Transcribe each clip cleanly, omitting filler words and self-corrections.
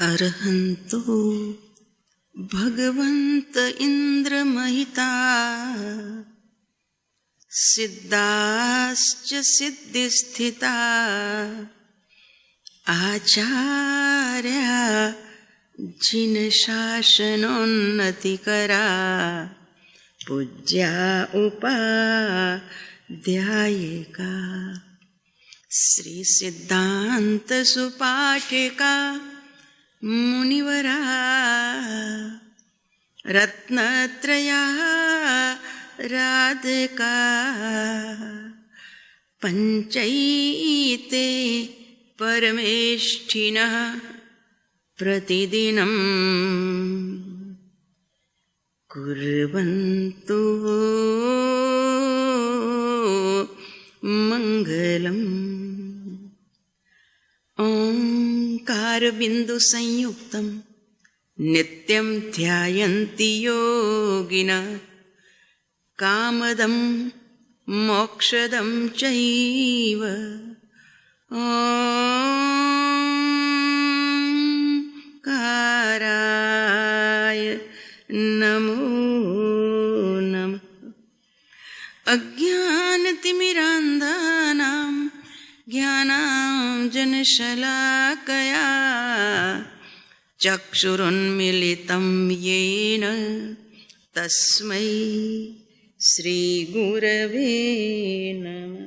अर्हन्तो भगवन्त इन्द्रमहिता सिद्धाश्च सिद्धिस्थिता आचार्या जिन शासनोन्नतिकरा पूज्या उपाध्यायिका श्री सिद्धांत सुपाठिका मुनिवरा रत्नत्रया राधिका पंचैते परमेष्ठिनः प्रतिदिनं कुर्वन्तु मंगलम्। ओंकारबिंदु संयुक्तं नित्यं ध्यायन्ति योगिनः कामदं मोक्षदं चैव। ओंकाराय नमो नमः। अज्ञानतिमिरान्धानां ज्ञानाञ्जनशलाकया चक्षुरुन्मीलितं येन तस्मै श्रीगुरवे नमः।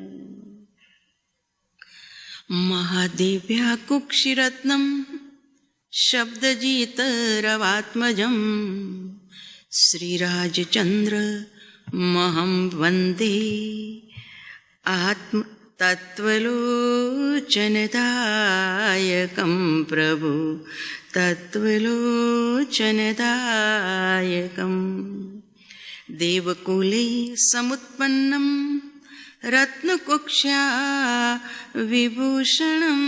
महादेव्याकुक्षिरत्नं शब्दजितरवात्मजं श्रीराजचन्द्रमहं वन्दे तत्त्वलोचनदायकं प्रभु तत्त्वलोचनदायकं। देवकुले समुत्पन्नं रत्नकुक्ष्या विभूषणं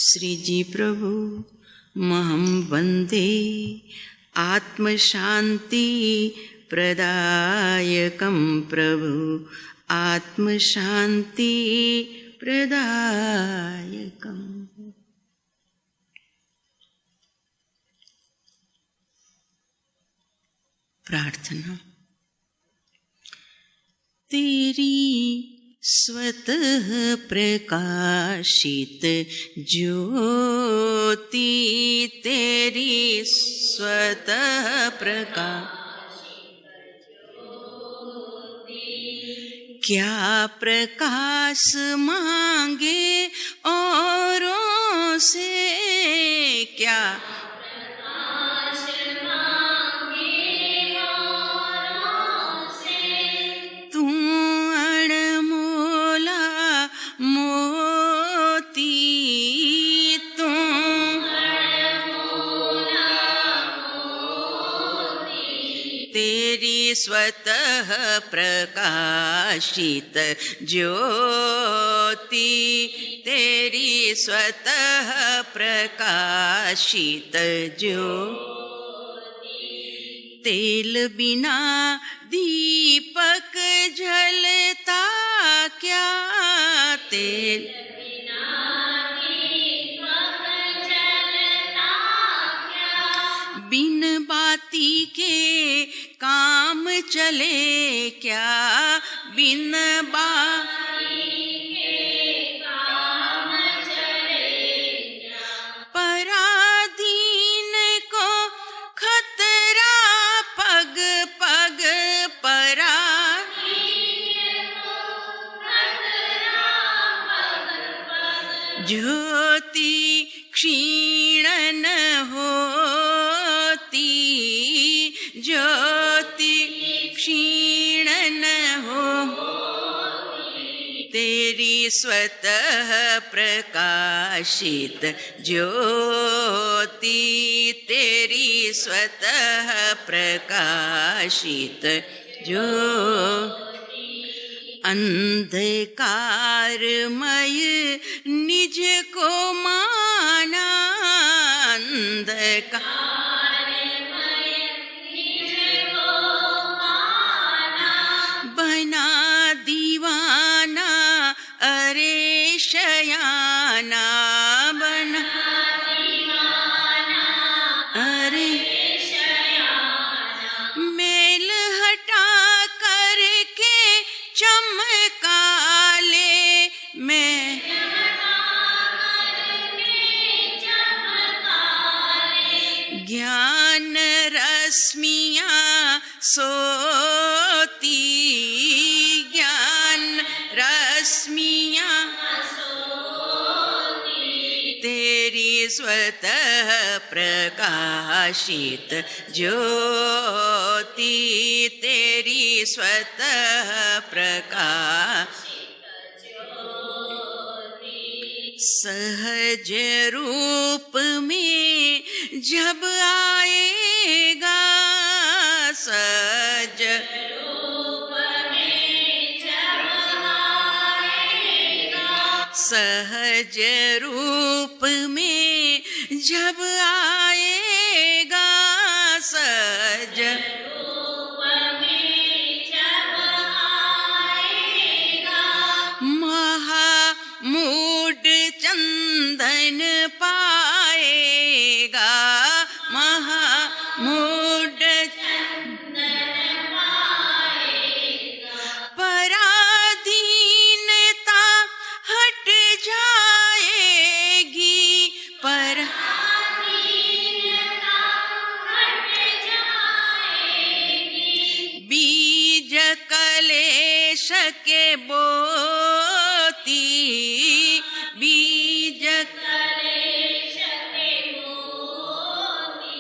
श्रीजी प्रभु महं वन्दे आत्मशान्ति प्रदायकं प्रभु आत्मशान्ति प्रदायकम्। प्रार्थना। तेरी स्वतः प्रकाशित ज्योति तेरी स्वतः प्रकाशित ज्योति क्या प्रकाश मांगे औरों से क्या स्वतः प्रकाशित ज्योति तेरी स्वतः प्रकाशित ज्योति तेल बिना दीपक जलता क्या तेल बिना दीपक जलता क्या बिन बाती के काम चले क्या बिन बाती के काम चले क्या पराधीन को खतरा पग पग पराधीन को खतरा पग पग ज्योति क्षीण न होती ज्योति क्षीण न हो तेरी स्वतः प्रकाशित ज्योति तेरी स्वतः प्रकाशित ज्योति अंधकारमय निज को माना अंधकारमय निज को माना बना दीवाना अरे शयाना बना रश्मियाँ सोती ज्ञान रश्मियाँ तेरी स्वतः प्रकाशित ज्योति तेरी स्वतः प्रकाशित ज्योति सहज रूप में जब आएगा सहज रूप में जब आएगा सहज रूप में जब आएगा सहज रूप में जब आएगा महामूढ़ चंदन पाएगा महामूढ़ चंदन पाएगा पराधीनता हट जाएगी पराधीनता हट जाएगी बीज कलेश के बोती बीज कलेश के बोती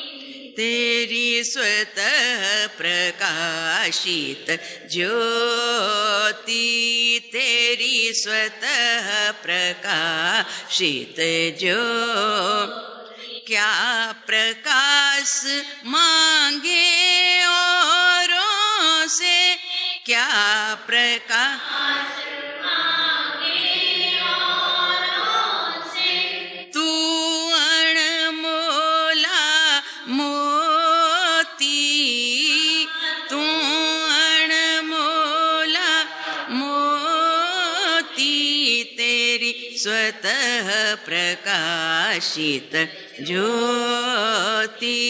तेरी स्वतः प्रकाशित ज्योति तेरी स्वतः प्रकाशित ज्योति क्या प्रकाश मांगे औरों से क्या प्रकाश मांगे औरों से तू अनमोला मोती तू अनमोला मोती तेरी स्वतः प्रकाशित ज्योति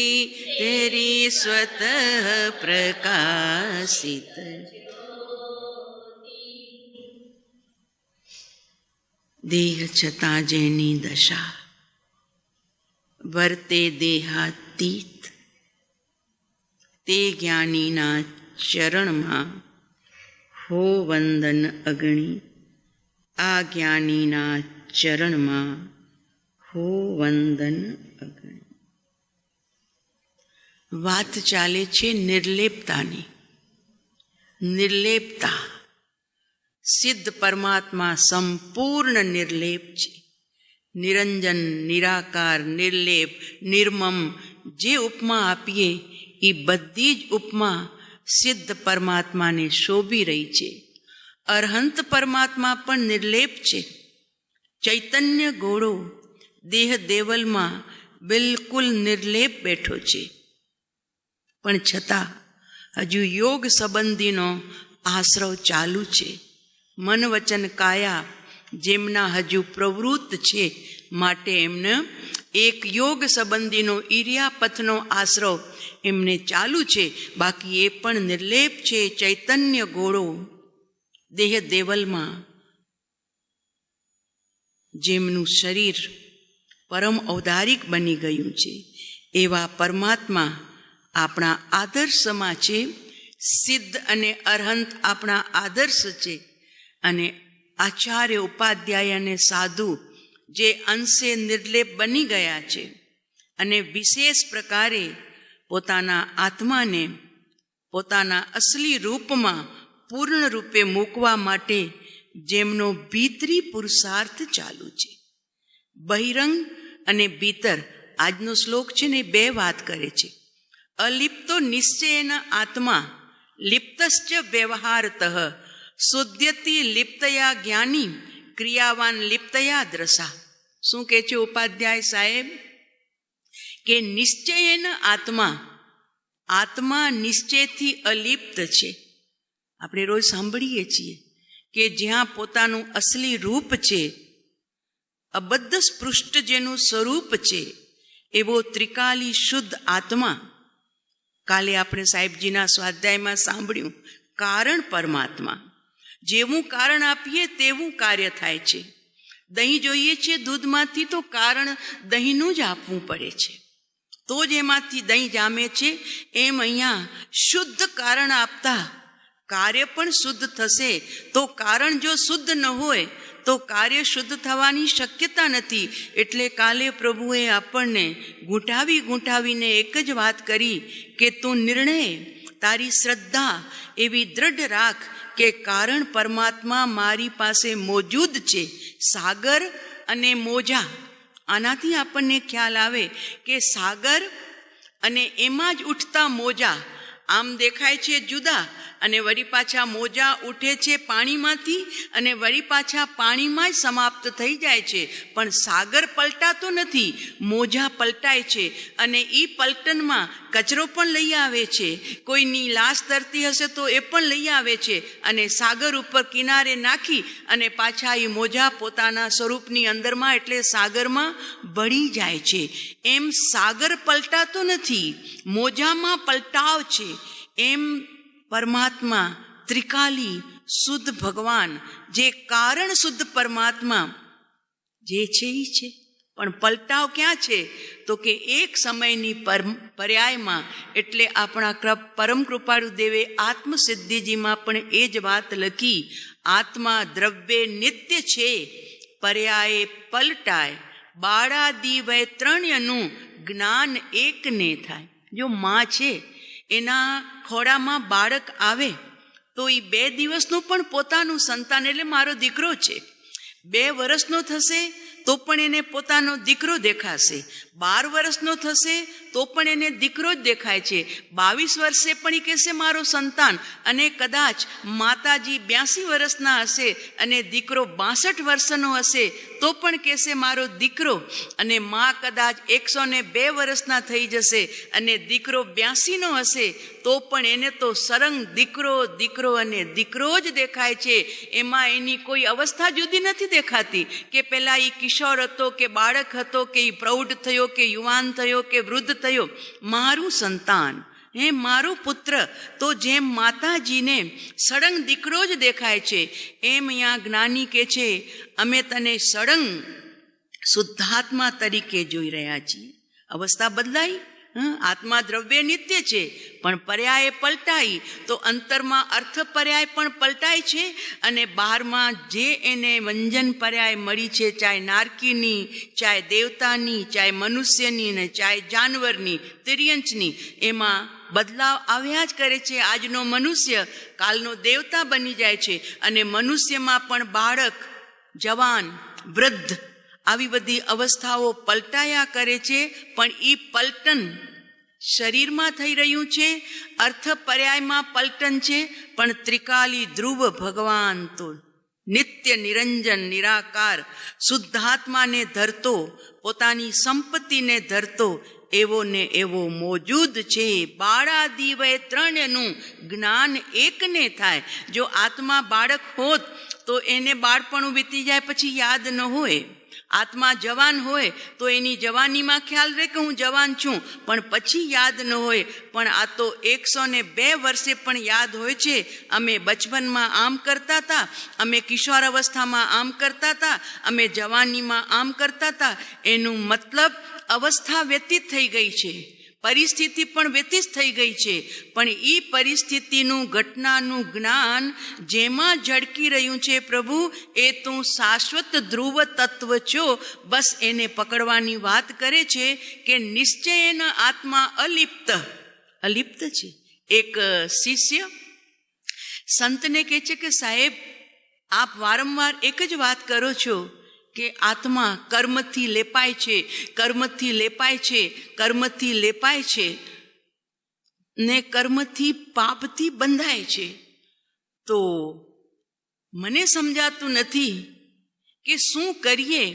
तेरी स्वतः प्रकाशित देह छता जेनी दशा वर्ते देहातीत ते ज्ञानीना ચરણમાં હો વંદન અગણી આ જ્ઞાનીના ચરણમાં હો વંદન અગણી. વાત ચાલે છે નિર્લેપતાની. નિર્લેપતા સિદ્ધ પરમાત્મા સંપૂર્ણ નિર્લેપ છે. નિરંજન, નિરાકાર, નિર્લેપ, નિર્મમ જે ઉપમા આપીએ એ બધી જ ઉપમા સિદ્ધ પરમાત્માને શોભી રહી છે. અરહંત પરમાત્મા પણ નિર્લેપ છે. ચૈતન્ય ઘોડો દેહ દેવલમાં બિલકુલ નિર્લેપ બેઠો છે. પણ છતાં હજુ યોગ સંબંધીનો આશ્રવ ચાલુ છે. મન વચન કાયા જેમના હજુ પ્રવૃત્ત છે માટે એમને એક યોગ સંબંધીનો ઈર્યાપથનો આશ્રવ એમને ચાલુ છે. બાકી એ પણ નિર્લેપ છે. ચૈતન્ય ઘોડો દેહ દેવલમાં જેમનું શરીર પરમ ઔદારિક બની ગયું છે એવા પરમાત્મા આપણા આદર્શમાં છે. સિદ્ધ અને અરહંત આપણા આદર્શ છે. અને આચાર્ય, ઉપાધ્યાય અને સાધુ જે અંશે નિર્લેપ બની ગયા છે અને વિશેષ પ્રકારે પોતાના આત્માને પોતાના અસલી રૂપમાં પૂર્ણ રૂપે મૂકવા માટે જેમનો ભીતરી પુરુષાર્થ ચાલુ છે. બહિરંગ અને ભીતર આજનો શ્લોક છે ને બે વાત કરે છે. અલિપ્તો નિશ્ચયેન આત્મા લિપ્તશ્ચ વ્યવહારતઃ શુદ્ધ્યતિ લિપ્તયા જ્ઞાની ક્રિયાવાન લિપ્તયા દ્રસા. શું કહે છે ઉપાધ્યાય સાહેબ? કે નિશ્ચયેન આત્મા, આત્મા નિશ્ચયથી અલિપ્ત છે. આપણે રોજ સાંભળીએ છીએ કે જ્યાં પોતાનું અસલી રૂપ છે, અબદ્ધ સ્પૃષ્ટ જેનું સ્વરૂપ છે એવો ત્રિકાલી શુદ્ધ આત્મા. કાલે આપણે સાહેબજીના સ્વાધ્યાયમાં સાંભળ્યું કારણ પરમાત્મા. જેવું કારણ આપીએ તેવું કાર્ય થાય છે. દહીં જોઈએ છે દૂધમાંથી તો કારણ દહીંનું જ આપવું પડે છે તો જ એમાંથી દહીં જામે છે. એમ અહીંયા શુદ્ધ કારણ આપતા કાર્ય પણ શુદ્ધ થશે. તો કારણ જો શુદ્ધ ન હોય તો કાર્ય શુદ્ધ થવાની શક્યતા નથી. એટલે કાલે પ્રભુએ આપણને ગૂંઠાવીને એક જ વાત કરી કે તું નિર્ણય, તારી શ્રદ્ધા એવી દ્રઢ રાખ કે કારણ પરમાત્મા મારી પાસે મોજૂદ છે. સાગર અને મોજા, આનાથી આપણને ખ્યાલ આવે કે સાગર અને એમાં જ ઉઠતા મોજા આમ દેખાય છે જુદા, અને વળી પાછા મોજા ઉઠે છે પાણીમાંથી અને વળી પાછા પાણીમાં જ સમાપ્ત થઈ જાય છે. પણ સાગર પલટાતો નથી, મોજા પલટાય છે. અને એ પલટનમાં કચરો પણ લઈ આવે છે. કોઈની લાશ તરતી હશે તો એ પણ લઈ આવે છે અને સાગર ઉપર કિનારે નાખી અને પાછા એ મોજા પોતાના સ્વરૂપની અંદરમાં એટલે સાગરમાં ભળી જાય છે. એમ સાગર પલટાતો નથી, મોજામાં પલટાવ છે. એમ પરમાત્મા ત્રિકાલી શુદ્ધ ભગવાન, જે કારણ શુદ્ધ પરમાત્મા જે છે એ છે, પણ પલટાવ ક્યાં છે? તો કે એક સમયની પર્યાયમાં, એટલે આપણા પરમ કૃપાળુ દેવે આત્મસિદ્ધિજીમાં પણ એ જ વાત લખી. આત્મા દ્રવ્ય નિત્ય છે, પર્યાય પલટાય, બાળાદિ વૈત્રણ્યનું જ્ઞાન એકને થાય. જો માં છે એના ખોડામાં બાળક આવે તો એ 2 દિવસનું પણ પોતાનું સંતાન, એટલે મારો દીકરો છે. 2 વર્ષનો થશે તો પણ એને પોતાનો દીકરો દેખાશે. 12 વર્ષનો થશે તો પણ એને દીકરો જ દેખાય છે. 22 વર્ષે પણ એ કહેશે મારો સંતાન. અને કદાચ માતાજી 82 વર્ષના હશે અને દીકરો 62 વર્ષનો હશે તો પણ કહેશે મારો દીકરો. અને મા કદાચ 102 વર્ષના થઈ જશે અને દીકરો 82નો હશે તો પણ એને તો સરંગ દીકરો દીકરો અને દીકરો જ દેખાય છે. એમાં એની કોઈ અવસ્થા જુદી નથી દેખાતી કે પેલા એ કિશોર હતો કે બાળક હતો કે એ પ્રૌઢ થયો કે યુવાન થયો કે વૃદ્ધ થયો. મારું સંતાન, હે મારો પુત્ર, તો જેમ માતાજીને સળંગ દીકરો જ દેખાય છે એમ અહીંયા જ્ઞાની કે છે અમે તને સળંગ શુદ્ધાત્મા તરીકે જોઈ રહ્યા છીએ. અવસ્થા બદલાઈ, આત્મા દ્રવ્ય નિત્ય છે પણ પર્યાય પલટાઈ તો અંતરમાં અર્થ પર્યાય પણ પલટાય છે અને બહારમાં જે એને વ્યંજન પર્યાય મળી છે, ચાહે નારકીની, ચાહે દેવતાની, ચાહે મનુષ્યની ને ચાહે જાનવરની, તિર્યંચની, એમાં બદલાવ આવ્યા જ કરે છે. આજનો મનુષ્ય કાલનો દેવતા બની જાય છે અને મનુષ્યમાં પણ બાળક, જવાન, વૃદ્ધ આવી બધી અવસ્થાઓ પલટાયા કરે છે. પણ એ પલટન શરીરમાં થઈ રહ્યું છે, અર્થ પર્યાયમાં પલટન છે, પણ ત્રિકાલી ધ્રુવ ભગવાન તો નિત્ય નિરંજન નિરાકાર શુદ્ધાત્માને ધરતો, પોતાની સંપત્તિને ધરતો એવો ને એવો મોજૂદ છે. બાળાદિ વૈત્રણ્યનું જ્ઞાન એકને થાય. જો આત્મા બાળક હોત તો એને બાળપણું વીતી જાય પછી યાદ ન હોય. આત્મા જવાન હોય તો એની જવાનીમાં ખ્યાલ રહે કે હું જવાન છું, પણ પછી યાદ ન હોય. પણ આ તો 102 વર્ષે પણ યાદ હોય છે. અમે બચપનમાં આમ કરતા હતા, અમે કિશોર અવસ્થામાં આમ કરતા હતા, અમે જવાનીમાં આમ કરતા હતા. એનું મતલબ અવસ્થા વ્યતીત થઈ ગઈ છે, પરિસ્થિતિ પણ વ્યતીત થઈ ગઈ છે. પણ એ પરિસ્થિતિનું ઘટનાનું જ્ઞાન જેમાં ઝળકી રહ્યું છે પ્રભુ, એ તું શાશ્વત ધ્રુવ તત્વ છો. બસ એને પકડવાની વાત કરે છે કે નિશ્ચયન આત્મા અલિપ્ત છે. એક શિષ્ય સંતને કહે છે કે સાહેબ, આપ વારંવાર એક જ વાત કરો છો કે આત્મા કર્મથી લેપાય છે, કર્મથી લેપાય છે, કર્મથી લેપાય છે ને કર્મથી પાપથી બંધાય છે. તો મને સમજાતું નથી કે શું કરીએ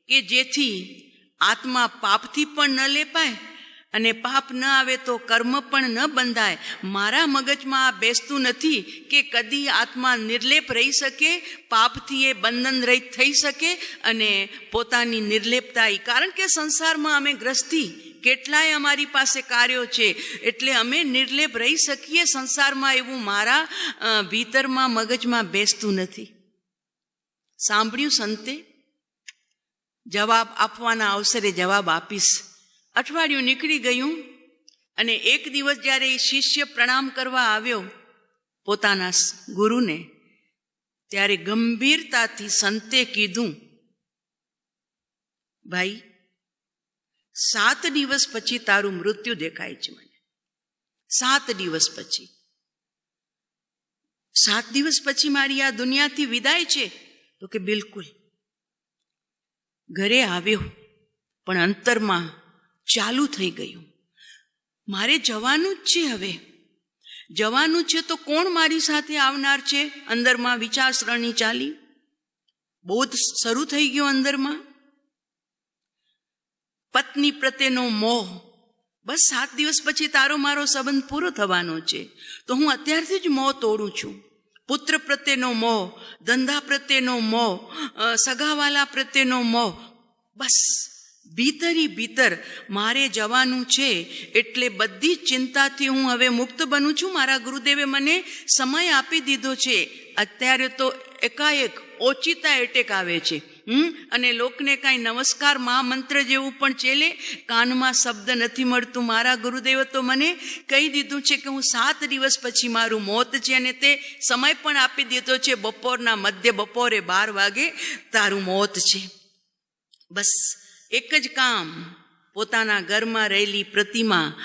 કે જેથી આત્મા પાપથી પણ ન લેપાય અને પાપ ન આવે તો કર્મ પણ ન બંધાય. મારા મગજમાં આ બેસતું નથી કે કદી આત્મા નિર્લેપ રહી શકે, પાપથી એ બંધન રહિત થઈ શકે અને પોતાની નિર્લેપતા. કારણ કે સંસારમાં અમે ગ્રસ્તી, કેટલાય અમારી પાસે કાર્યો છે એટલે અમે નિર્લેપ રહી શકીએ સંસારમાં, એવું મારા ભીતરમાં મગજમાં બેસતું નથી. સાંભળ્યું સંતે? જવાબ આપવાના અવસરે જવાબ આપીશ. અઠવાડિયું નીકળી ગયું અને એક દિવસ જ્યારે એ શિષ્ય પ્રણામ કરવા આવ્યો પોતાના ગુરુને, ત્યારે ગંભીરતાથી સંતે કીધું, ભાઈ 7 દિવસ પછી તારું મૃત્યુ દેખાય છે મને. 7 દિવસ પછી, 7 દિવસ પછી મારી આ દુનિયાથી વિદાય છે? તો કે બિલકુલ. ઘરે આવ્યો પણ અંતરમાં ચાલુ થઈ ગયું, મારે જવાનું જ છે, હવે જવાનું છે તો કોણ મારી સાથે આવનાર છે? અંદરમાં વિચારસરણી ચાલી, બોધ શરૂ થઈ ગયો અંદરમાં. પત્ની પ્રત્યેનો મોહ, બસ 7 દિવસ પછી તારો મારો સંબંધ પૂરો થવાનો છે, તો હું અત્યારથી જ મોહ તોડું છું. પુત્ર પ્રત્યેનો મોહ, ધંધા પ્રત્યેનો મોહ, સગાવાલા પ્રત્યેનો મોહ, બસ ભીતરી ભીતર મારે જવાનું છે એટલે બધી જ ચિંતાથી હું હવે મુક્ત બનું છું. મારા ગુરુદેવે મને સમય આપી દીધો છે. અત્યારે તો એકાએક ઓચિતા એટેક આવે છે, અને લોકને કાંઈ નમસ્કાર મહામંત્ર જેવું પણ ચેલે, કાનમાં શબ્દ નથી મળતું. મારા ગુરુદેવે તો મને કહી દીધું છે કે હું 7 દિવસ પછી મારું મોત છે, અને તે સમય પણ આપી દીધો છે, બપોરના મધ્ય બપોરે 12 વાગે તારું મોત છે. બસ એક જ કામ, પોતાના ઘરમાં રહેલી પ્રતિમા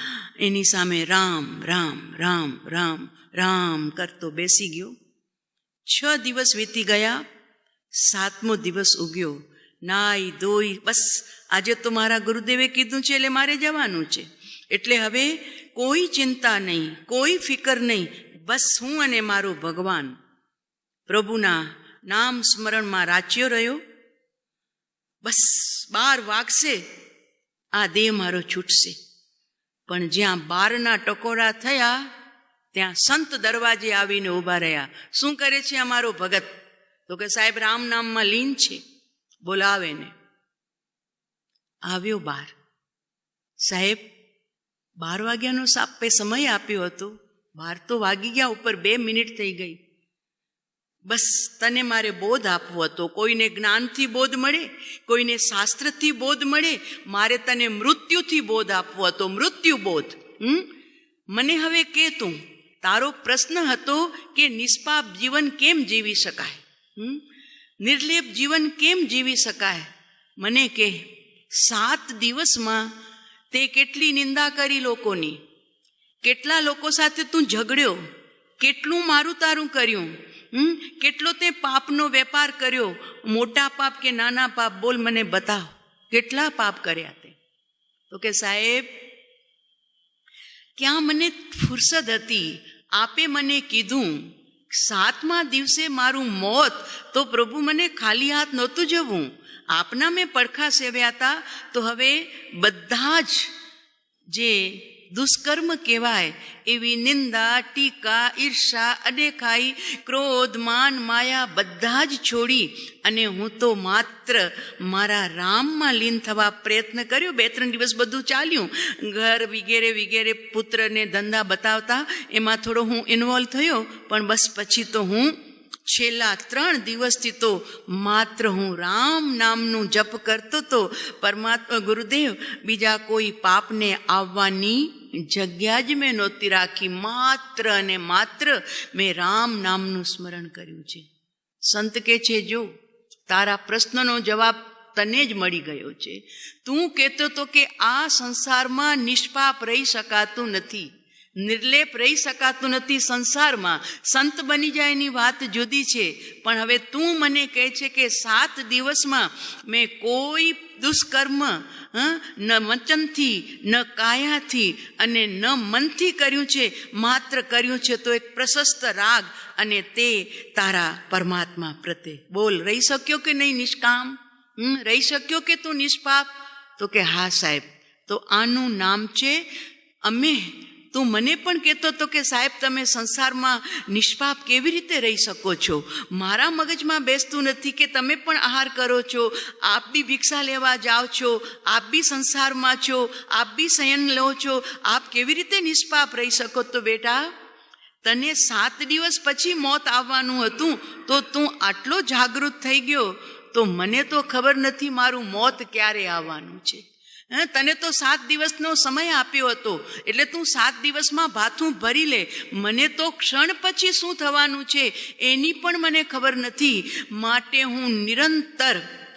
એની સામે રામ રામ રામ રામ રામ કરતો બેસી ગયો. 6 દિવસ વીતી ગયા, 7મો દિવસ ઉગ્યો. નાઈ ધોઈ, બસ આજે તો મારા ગુરુદેવે કીધું છે એટલે મારે જવાનું છે, એટલે હવે કોઈ ચિંતા નહીં, કોઈ ફિકર નહીં, બસ હું અને મારો ભગવાન પ્રભુના નામ સ્મરણમાં રાચ્યો રહ્યો. બસ 12 વાગશે આ દેહ મારો છૂટશે. પણ જ્યાં 12ના ટકોરા થયા ત્યાં સંત દરવાજે આવીને ઊભા રહ્યા. શું કરે છે અમારો ભગત? તો કે સાહેબ રામ નામમાં લીન છે, બોલાવે ને. આવ્યો 12. સાહેબ 12 વાગ્યાનો સાપે સમય આપ્યો હતો, 12 તો વાગી ગયા, ઉપર 2 મિનિટ થઈ ગઈ. બસ તને મારે બોધ આપવો હતો. કોઈને જ્ઞાનથી બોધ મળે, કોઈને શાસ્ત્રથી બોધ મળે, મારે તને મૃત્યુથી બોધ આપવો હતો, મૃત્યુ બોધ. મને હવે કે તું, તારો પ્રશ્ન હતો કે નિષ્પાપ જીવન કેમ જીવી શકાય, નિર્લેપ જીવન કેમ જીવી શકાય? મને કે 7 દિવસમાં તે કેટલી નિંદા કરી લોકોની, કેટલા લોકો સાથે તું ઝઘડ્યો, કેટલું મારું તારું કર્યું, કેટલો તે પાપનો વેપાર કર્યો. મોટા પાપ કે નાના પાપ? બોલ મને બતાવ, કેટલા પાપ કર્યા તે? તો કે સાહેબ ક્યાં મને ફુરસદ હતી, આપે મને કીધું 7મા દિવસે મારું મોત, તો પ્રભુ મને ખાલી હાથ નહોતું જવું. આપના મેં પડખા સેવ્યા હતા, તો હવે બધા જ જે દુષ્કર્મ કહેવાય એવી નિંદા, ટીકા, ઈર્ષા, અદેખાઈ, ક્રોધ, માન, માયા બધા જ છોડી અને હું તો માત્ર મારા રામમાં લીન થવા પ્રયત્ન કર્યો. 2-3 દિવસ બધું ચાલ્યું, ઘર વગેરે વગેરે, પુત્રને ધંધા બતાવતા એમાં થોડો હું ઇન્વોલ્વ થયો, પણ બસ પછી તો હું છેલ્લા 3 દિવસથી તો માત્ર હું રામ નામનું જપ કરતો તો. પરમાત્મા ગુરુદેવ બીજા કોઈ પાપને આવવાની જગ્યા જ મેં નહોતી રાખી, માત્ર અને માત્ર મેં રામ નામનું સ્મરણ કર્યું છે. સંત કે છે જો તારા પ્રશ્નનો જવાબ તને જ મળી ગયો છે. તું કહેતો તો કે આ સંસારમાં નિષ્પાપ રહી શકાતું નથી, નિર્લેપ રહી શકાતું નથી સંસારમાં, સંત બની જાય એની વાત જુદી છે. પણ હવે તું મને કહે છે કે 7 દિવસમાં મેં કોઈ દુષ્કર્મ ન વચનથી, ન કાયાથી અને ન મનથી કર્યું છે, માત્ર કર્યું છે તો એક પ્રશસ્ત રાગ, અને તે તારા પરમાત્મા પ્રત્યે. બોલ રહી શક્યો કે નહીં નિષ્કામ? રહી શક્યો કે તું નિષ્પાપ? તો કે હા સાહેબ, તો આનું નામ છે અમે. તું મને પણ કહેતો હતો કે સાહેબ તમે સંસારમાં નિષ્પાપ કેવી રીતે રહી શકો છો? મારા મગજમાં બેસતું નથી કે તમે પણ આહાર કરો છો, આપ બી ભિક્ષા લેવા જાઓ છો, આપ બી સંસારમાં છો, આપ બી શયન લો છો, આપ કેવી રીતે નિષ્પાપ રહી શકો? તો બેટા તને 7 દિવસ પછી મોત આવવાનું હતું, તો તું આટલો જાગૃત થઈ ગયો, તો મને તો ખબર નથી મારું મોત ક્યારે આવવાનું છે. તને તો 7 દિવસનો સમય આપ્યો હતો, એટલે તું 7 દિવસમાં ભાથું ભરી લે. મને તો ક્ષણ પછી શું થવાનું છે એની પણ મને ખબર નથી. માટે હું નિરંતર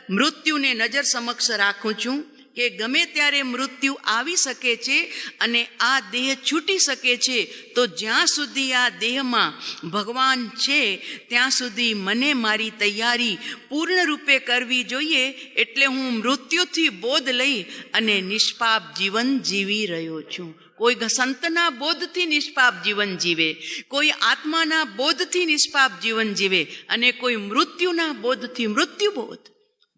મૃત્યુને નજર સમક્ષ રાખું છું કે ગમે ત્યારે મૃત્યુ આવી શકે છે અને આ દેહ છૂટી શકે છે. તો જ્યાં સુધી આ દેહમાં ભગવાન છે ત્યાં સુધી મને મારી તૈયારી પૂર્ણ રૂપે કરવી જોઈએ. એટલે હું મૃત્યુથી બોધ લઈ અને નિષ્પાપ જીવન જીવી રહ્યો છું. કોઈ સંતના બોધથી નિષ્પાપ જીવન જીવે, કોઈ આત્માના બોધથી નિષ્પાપ જીવન જીવે, અને કોઈ મૃત્યુના બોધથી મૃત્યુ બોધ.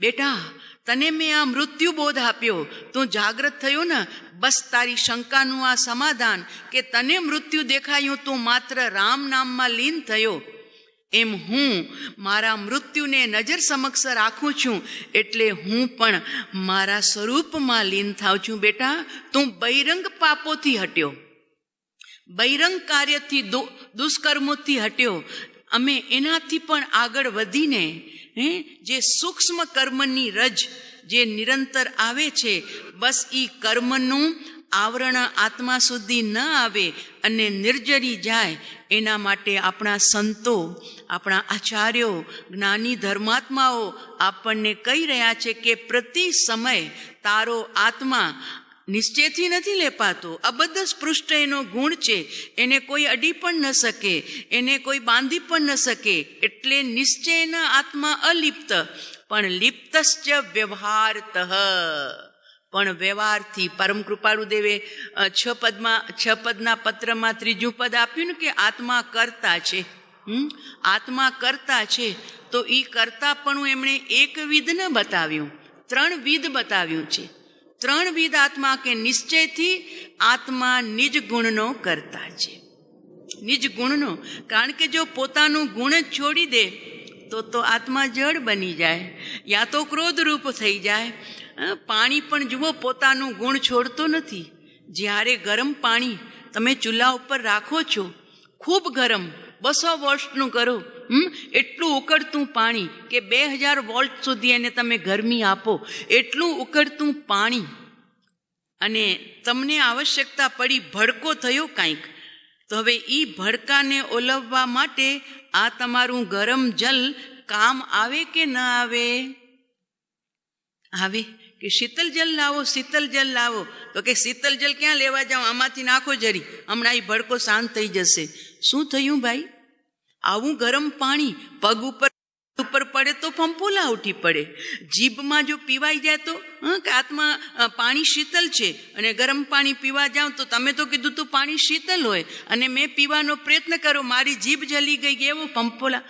બેટા, તને મેં આ મૃત્યુ બોધ આપ્યો, તું જાગૃત થયો ને? બસ તારી શંકાનું આ સમાધાન કે તને મૃત્યુ દેખાયું, તું માત્ર રામ નામમાં લીન થયો. એમ હું મારા મૃત્યુને નજર સમક્ષ રાખું છું, એટલે હું પણ મારા સ્વરૂપમાં લીન થાઉં છું. બેટા, તું બહિરંગ પાપોથી હટ્યો, બહિરંગ કાર્યથી દુષ્કર્મોથી હટ્યો. અમે એનાથી પણ આગળ વધીને જે સૂક્ષ્મ કર્મની રજ જે નિરંતર આવે છે, બસ એ કર્મનું આવરણ આત્મા સુધી ન આવે અને નિર્જરી જાય, એના માટે આપણા સંતો, આપણા આચાર્યો, જ્ઞાની ધર્માત્માઓ આપણને કહી રહ્યા છે કે પ્રતિ સમય તારો આત્મા નિશ્ચયથી નથી લેપાતો. અબદ્ધ સ્પૃષ્ટ એનો ગુણ છે, એને કોઈ અડી પણ ન શકે, એને કોઈ બાંધી પણ ન શકે. એટલે નિશ્ચયના આત્મા અલિપ્ત, પણ લિપ્તશ્ચ વ્યવહારતઃ. પણ વ્યવહારથી પરમ કૃપાળુ દેવે 6 પદના પત્રમાં 3જું પદ આપ્યું ને કે આત્મા કરતા છે. આત્મા કરતા છે, તો એ કરતાપણું એમણે એક વિધ ન બતાવ્યું, 3 વિધ બતાવ્યું છે. 3 વિધ આત્મા કે નિશ્ચયથી આત્મા નિજ ગુણનો કરતા છે. નિજ ગુણનો, કારણ કે જો પોતાનું ગુણ જ છોડી દે તો આત્મા જળ બની જાય, યા તો ક્રોધરૂપ થઈ જાય. પાણી પણ જુઓ પોતાનું ગુણ છોડતો નથી. જ્યારે ગરમ પાણી તમે ચૂલા ઉપર રાખો છો, ખૂબ ગરમ 200 વોલ્ટનું કરો, એટલું ઉકળતું પાણી કે 2000 વોલ્ટ સુધી એને તમે ગરમી આપો, એટલું ઉકળતું પાણી, અને તમને આવશ્યકતા પડી, ભડકો થયો કાંઈક, તો હવે એ ભડકાને ઓલવવા માટે આ તમારું ગરમ જલ કામ આવે કે ન આવે? આવે કે શીતલ જલ લાવો, શીતલ જલ લાવો. તો કે શીતલ જલ ક્યાં લેવા જાઓ, આમાંથી નાખો જરી, હમણાં એ ભડકો શાંત થઈ જશે. શું થયું ભાઈ? આવું ગરમ પાણી પગ ઉપર પડે તો ફંફોલા ઉઠી પડે. જીભમાં જો પીવાઈ જાય તો કે આત્મા પાણી શીતલ છે, અને ગરમ પાણી પીવા જાઉં તો તમે તો કીધું તું પાણી શીતલ હોય, અને મેં પીવાનો પ્રયત્ન કર્યો, મારી જીભ જલી ગઈ, એવો ફંફોલા.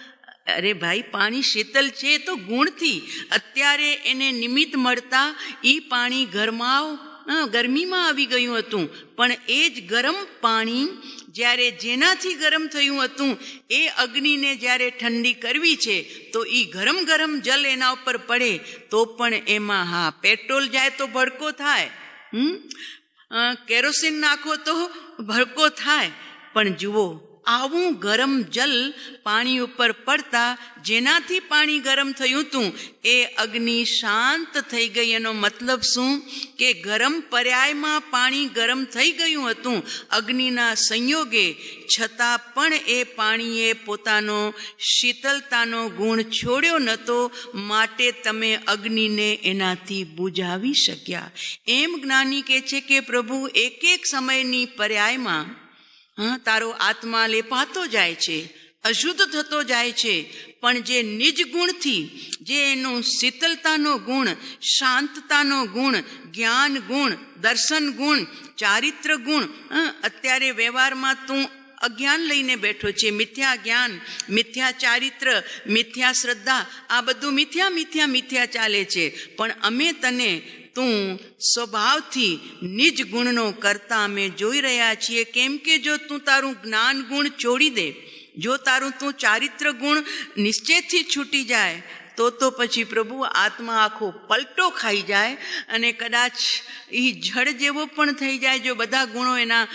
અરે ભાઈ, પાણી શીતલ છે તો ગુણથી. અત્યારે એને નિમિત્ત મળતા એ પાણી ગરમીમાં આવી ગયું હતું, પણ એ જ ગરમ પાણી જ્યારે જેનાથી ગરમ થયું હતું એ અગ્નિને જ્યારે ઠંડી કરવી છે, તો એ ગરમ જલ એના ઉપર પડે તો પણ એમાં પેટ્રોલ જાય તો ભડકો થાય, કેરોસીન નાખો તો ભડકો થાય. પણ જુઓ, આવું ગરમ જલ પાણી ઉપર પડતા જેનાથી પાણી ગરમ થયું હતું એ અગ્નિ શાંત થઈ ગઈ. એનો મતલબ શું? કે ગરમ પર્યાયમાં પાણી ગરમ થઈ ગયું હતું અગ્નિના સંયોગે, છતાં પણ એ પાણીએ પોતાનો શીતલતાનો ગુણ છોડ્યો નહોતો, માટે તમે અગ્નિને એનાથી બુઝાવી શક્યા. એમ જ્ઞાની કહે છે કે પ્રભુ એક સમયની પર્યાયમાં તારો આત્મા લેપાતો જાય છે, અશુદ્ધ થતો જાય છે, પણ જે નિજ ગુણથી, જે એનું શીતલતાનો ગુણ, શાંતતાનો ગુણ, જ્ઞાન ગુણ, દર્શન ગુણ, ચારિત્ર ગુણ, અત્યારે વ્યવહારમાં તું અજ્ઞાન લઈને બેઠો છે, મિથ્યા જ્ઞાન, મિથ્યા ચારિત્ર, મિથ્યા શ્રદ્ધા, આ બધું મિથ્યા ચાલે છે. પણ અમે તને તું સ્વભાવથી નિજ ગુણનો કરતા અમે જોઈ રહ્યા છીએ. કેમ કે જો તું તારું જ્ઞાન ગુણ છોડી દે, જો તારું તું ચારિત્ર ગુણ નિશ્ચયથી છૂટી જાય, તો પછી પ્રભુ આત્મા આખો પલટો ખાઈ જાય, અને કદાચ એ જળ જેવો પણ થઈ જાય. જો બધા ગુણો એના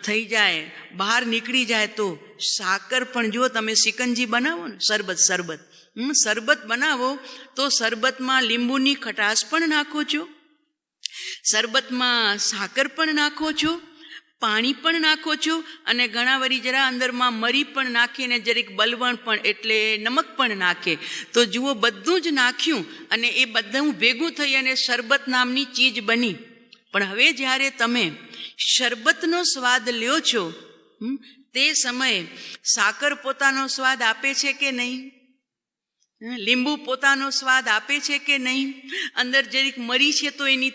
થઈ જાય, બહાર નીકળી જાય, તો સાકર પણ જો તમે સિકંજી બનાવો ને, શરબત બનાવો તો શરબતમાં લીંબુની ખટાશ પણ નાખો છો, શરબતમાં સાકર પણ નાખો છો, પાણી પણ નાખો છો, અને ઘણા વરી જરા અંદરમાં મરી પણ નાખીને જરીક બલવણ પણ એટલે નમક પણ નાખે. તો જુઓ, બધું જ નાખ્યું અને એ બધું ભેગું થઈ અને શરબત નામની ચીજ બની. પણ હવે જ્યારે તમે શરબતનો સ્વાદ લ્યો છો, તે સમયે સાકર પોતાનો સ્વાદ આપે છે કે નહીં? લીંબુ પોતાનો સ્વાદ આપે છે કે નહીં? અંદર જરીક મરી છે તો એની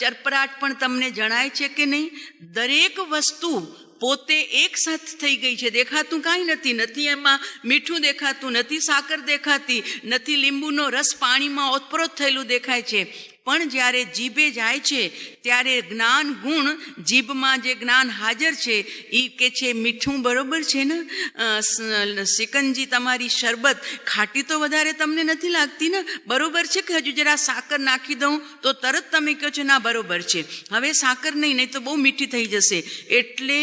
ચરપરાટ પણ તમને જણાય છે કે નહીં? દરેક વસ્તુ પોતે એક સાથ થઈ ગઈ છે. દેખાતું કાંઈ નથી. નથી એમાં મીઠું દેખાતું, નથી સાકર દેખાતી, નથી લીંબુનો રસ પાણીમાં ઓતપ્રોત થયેલું દેખાય છે. પણ જ્યારે જીભે જાય છે ત્યારે જ્ઞાન ગુણ, જીભમાં જે જ્ઞાન હાજર છે એ કે છે મીઠું બરોબર છે ને, સિકંજી તમારી શરબત ખાટી તો વધારે તમને નથી લાગતી ને, બરોબર છે કે હજુ જરા સાકર નાખી દઉં? તો તરત તમે કહો છો ના બરોબર છે, હવે સાકર નહીં તો બહુ મીઠી થઈ જશે. એટલે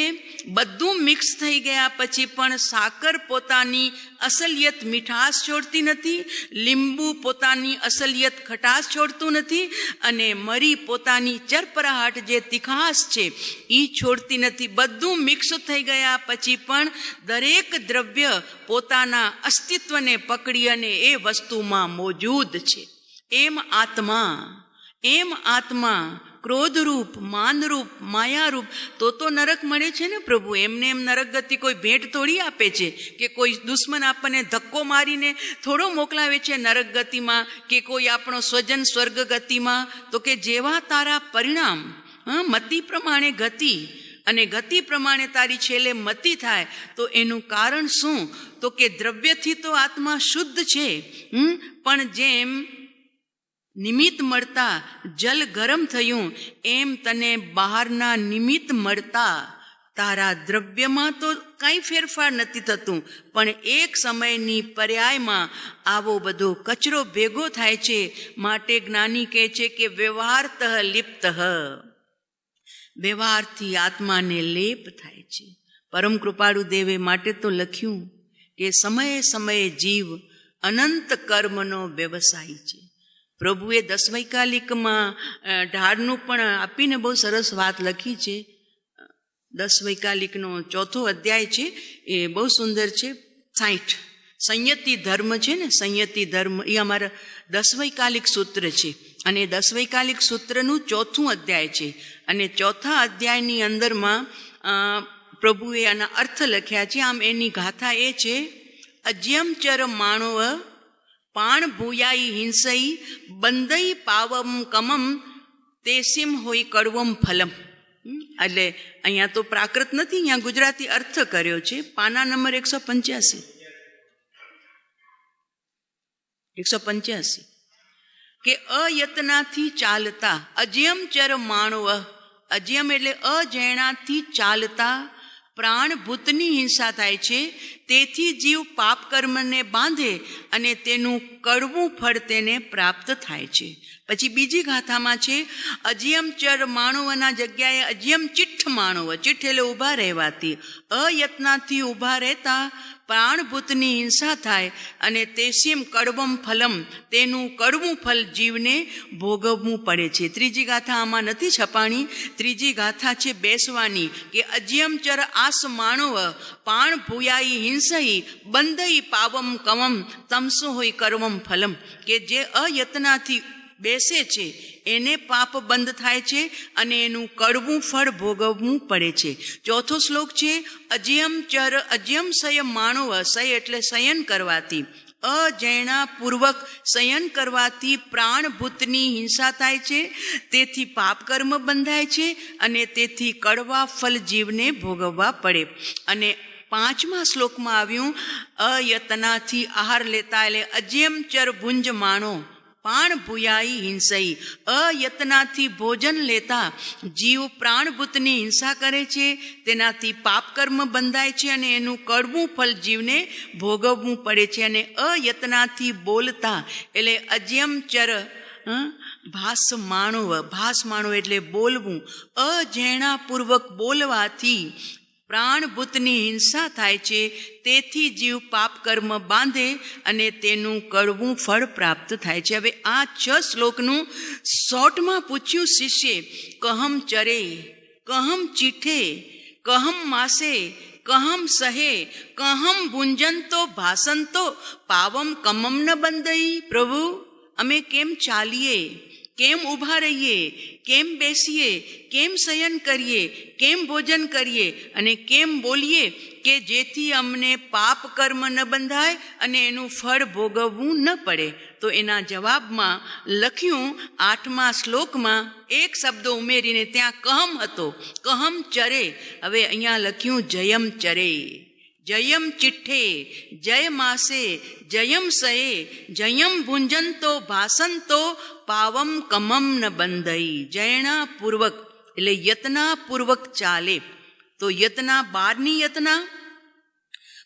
બધું મિક્સ થઈ ગયા પછી પણ સાકર પોતાની અસલિયત મીઠાશ છોડતી નથી, લીંબુ પોતાની અસલિયત ખટાશ છોડતું નથી, અને મરી પોતાની ચરપરાહટ જે તીખાશ છે એ છોડતી નથી. બધું મિક્સ થઈ ગયા પછી પણ દરેક દ્રવ્ય પોતાના અસ્તિત્વને પકડી અને એ વસ્તુમાં મોજૂદ છે. એમ આત્મા ક્રોધરૂપ, માનરૂપ, માયારૂપ તો નરક મળે છે ને પ્રભુ. એમને એમ નરક ગતિ કોઈ ભેટ થોડી આપે છે, કે કોઈ દુશ્મન આપણને ધક્કો મારીને થોડો મોકલાવે છે નરક ગતિમાં, કે કોઈ આપણો સ્વજન સ્વર્ગ ગતિમાં. તો કે જેવા તારા પરિણામ, મતિ પ્રમાણે ગતિ, અને ગતિ પ્રમાણે તારી છેલ્લે મતિ થાય, તો એનું કારણ શું? તો કે દ્રવ્યથી તો આત્મા શુદ્ધ છે, પણ જેમ નિમિત્ત મળતા જલ ગરમ થયું એમ તને બહારના નિમિત્ત મળતા તારા દ્રવ્યમાં તો કાંઈ ફેરફાર નથી થતું, પણ એક સમયની પર્યાયમાં આવો બધો કચરો ભેગો થાય છે. માટે જ્ઞાની કહે છે કે વ્યવહારતઃ લિપ્ત, વ્યવહારથી આત્માને લેપ થાય છે. પરમ કૃપાળુ દેવે માટે તો લખ્યું કે સમયે સમયે જીવ અનંત કર્મનો વ્યવસાય છે. પ્રભુએ 10 વૈકાલિકમાં ઢાળનું પણ આપીને બહુ સરસ વાત લખી છે. 10 વૈકાલિકનો 4થો અધ્યાય છે, એ બહુ સુંદર છે. 60 સંયતિ ધર્મ છે ને, સંયતિ ધર્મ એ અમારા 10 વૈકાલિક સૂત્ર છે, અને 10 વૈકાલિક સૂત્રનું 4થું અધ્યાય છે. અને 4થા અધ્યાયની અંદરમાં પ્રભુએ આના અર્થ લખ્યા છે. આમ એની ગાથા એ છે: અજ્યમચર માણવ પાણ ભૂયાઈ હિંસઈ બંદઈ પાવમ કમમ તેસીમ હોય કડવમ ફલમ. એટલે અહીંયા તો પ્રાકૃત નથી, અહીંયા ગુજરાતી અર્થ કર્યો છે. પાના નંબર 185 કે અયત્નાથી ચાલતા અજયમચર માણવ, અજયમ એટલે અજૈણાથી ચાલતા પ્રાણભૂતની હિંસા થાય છે. તેથી જીવ પાપ કર્મને બાંધે અને તેનું કડવું ફળ તેને પ્રાપ્ત થાય છે. પછી બીજી ગાથામાં છે: અજયમચર માણવના જગ્યાએ અજયમ ચિઠ્ઠ માણવ, ચિઠ્ઠ એટલે ઊભા રહેવાથી, અયત્નાથી ઊભા રહેતા પ્રાણભૂતની હિંસા થાય અને તેસીમ કડવમ ફલમ, તેનું કડવું ફલ જીવને ભોગવવું પડે છે. ત્રીજી ગાથા આમાં નથી છપાણી. ત્રીજી ગાથા છે બેસવાની, કે અજ્યમચર આસ માણવ પાણ ભૂયાઈ હિંસઈ બંધઈ પાવમ કવમ તમસો હોય કરવમ ફલમ, કે જે અયત્નાથી બેસે છે એને પાપ બંધ થાય છે અને એનું કડવું ફળ ભોગવવું પડે છે. 4થો શ્લોક છે: અજયમચર અજયમ સય માણવ, સય એટલે શયન કરવાથી, અજૈણા પૂર્વક શયન કરવાથી પ્રાણભૂતની હિંસા થાય છે, તેથી પાપ કર્મ બંધાય છે અને તેથી કડવા ફલ જીવને ભોગવવા પડે. અને 5મા શ્લોકમાં આવ્યું: અયતનાથી આહાર લેતા, એટલે અજયમચર ભુંજ માણો પાણ ભૂયાઈ હિંસઈ, અયત્નાથી ભોજન લેતા જીવ પ્રાણભૂતની હિંસા કરે છે, તેનાથી પાપ કર્મ બંધાય છે અને એનું કડવું ફલ જીવને ભોગવવું પડે છે. અને અયત્નાથી બોલતા, એટલે અજ્યમચર ભાસ માણવ, ભાસ માણવ એટલે બોલવું, અજૈણાપૂર્વક બોલવાથી પ્રાણભૂતની હિંસા થાય છે, તેથી જીવ પાપ કર્મ બાંધે અને તેનું કડવું ફળ પ્રાપ્ત થાય છે. હવે આ 6 શ્લોકનું શોર્ટમાં પૂછ્યું શિષ્યે, કહમ ચરે, કહમ ચીઠે, કહમ માસે, કહમ સહે, કહમ ભુંજંતો ભાસંતો પાવમ કમમ ન બંધઈ. પ્રભુ, અમે કેમ ચાલીએ, કેમ ઊભા રહીએ, કેમ બેસીએ, કેમ શયન કરીએ, કેમ ભોજન કરીએ અને કેમ બોલીએ કે જેથી અમને પાપ કર્મ ન બંધાય અને એનું ફળ ભોગવવું ન પડે? તો એના જવાબમાં લખ્યું 8મા શ્લોકમાં એક શબ્દ ઉમેરીને, ત્યાં કહમ હતો, કહમ ચરે. હવે અહીંયા લખ્યું જયમ ચરે, જયમ ચિઠ્ઠે, જય માસે, જયમ સહે, જયમ ભુંજંતો ભાસંતો પાવમ કમમ ન બંધઈ. જયણા પૂર્વક એટલે યતના પૂર્વક ચાલે. તો યતના બહારની યતના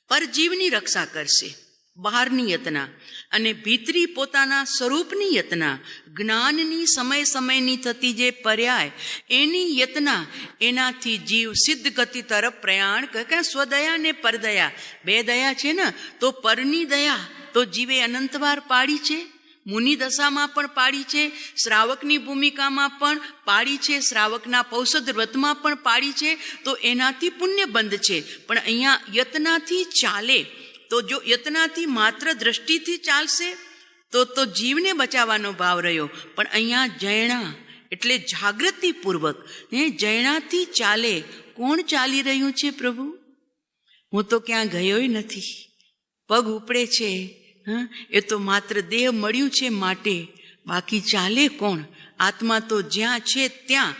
પરજીવની રક્ષા કરશે, બહારની યતના, અને ભીતરી પોતાના સ્વરૂપની યતના, જ્ઞાનની સમય સમયની થતી જે પર્યાય એની યતના, એનાથી જીવ સિદ્ધ ગતિ તરફ પ્રયાણ કરે. સ્વદયા ને પરદયા 2 દયા છે ને, તો પરની દયા તો જીવે અનંતવાર પાડી છે, મુનિ દશામાં પણ પાડી છે, શ્રાવકની ભૂમિકામાં પણ પાડી છે, શ્રાવકના પૌષધ વ્રતમાં પણ પાડી છે. તો એનાથી પુણ્ય બંધ છે. પણ અહીંયા યતનાથી ચાલે, તો જો યતનાથી માત્ર દ્રષ્ટિથી ચાલશે તો જીવને બચાવવાનો ભાવ રહ્યો. પણ અહીંયા જયણા એટલે જાગૃતિપૂર્વક જયણાથી ચાલે. કોણ ચાલી રહ્યું છે પ્રભુ? હું તો ક્યાં ગયોય નથી, પગ ઉપડે છે, એ તો માત્ર દેહ મળ્યું છે માટે, બાકી ચાલે કોણ? આત્મા તો જ્યાં છે ત્યાં,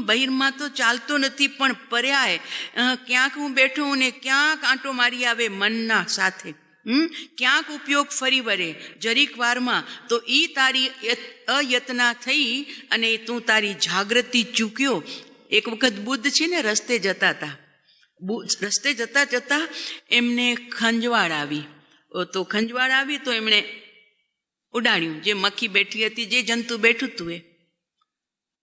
બહિરમાં તો ચાલતો નથી, પણ પર્યાય ક્યાંક હું બેઠો ને ક્યાંક આંટો મારી આવે મનના સાથે, ક્યાંક ઉપયોગ ફરી વળે જરીક વારમાં, તો ઈ તારી અયતના થઈ અને તું તારી જાગૃતિ ચૂક્યો. એક વખત બુદ્ધ છે ને રસ્તે જતા હતા, રસ્તે જતા જતા એમને ખંજવાળ આવી. તો ખંજવાળ આવી તો એમણે ઉડાડ્યું, જે મક્ખી બેઠી હતી, જે જંતુ બેઠું હતું એ.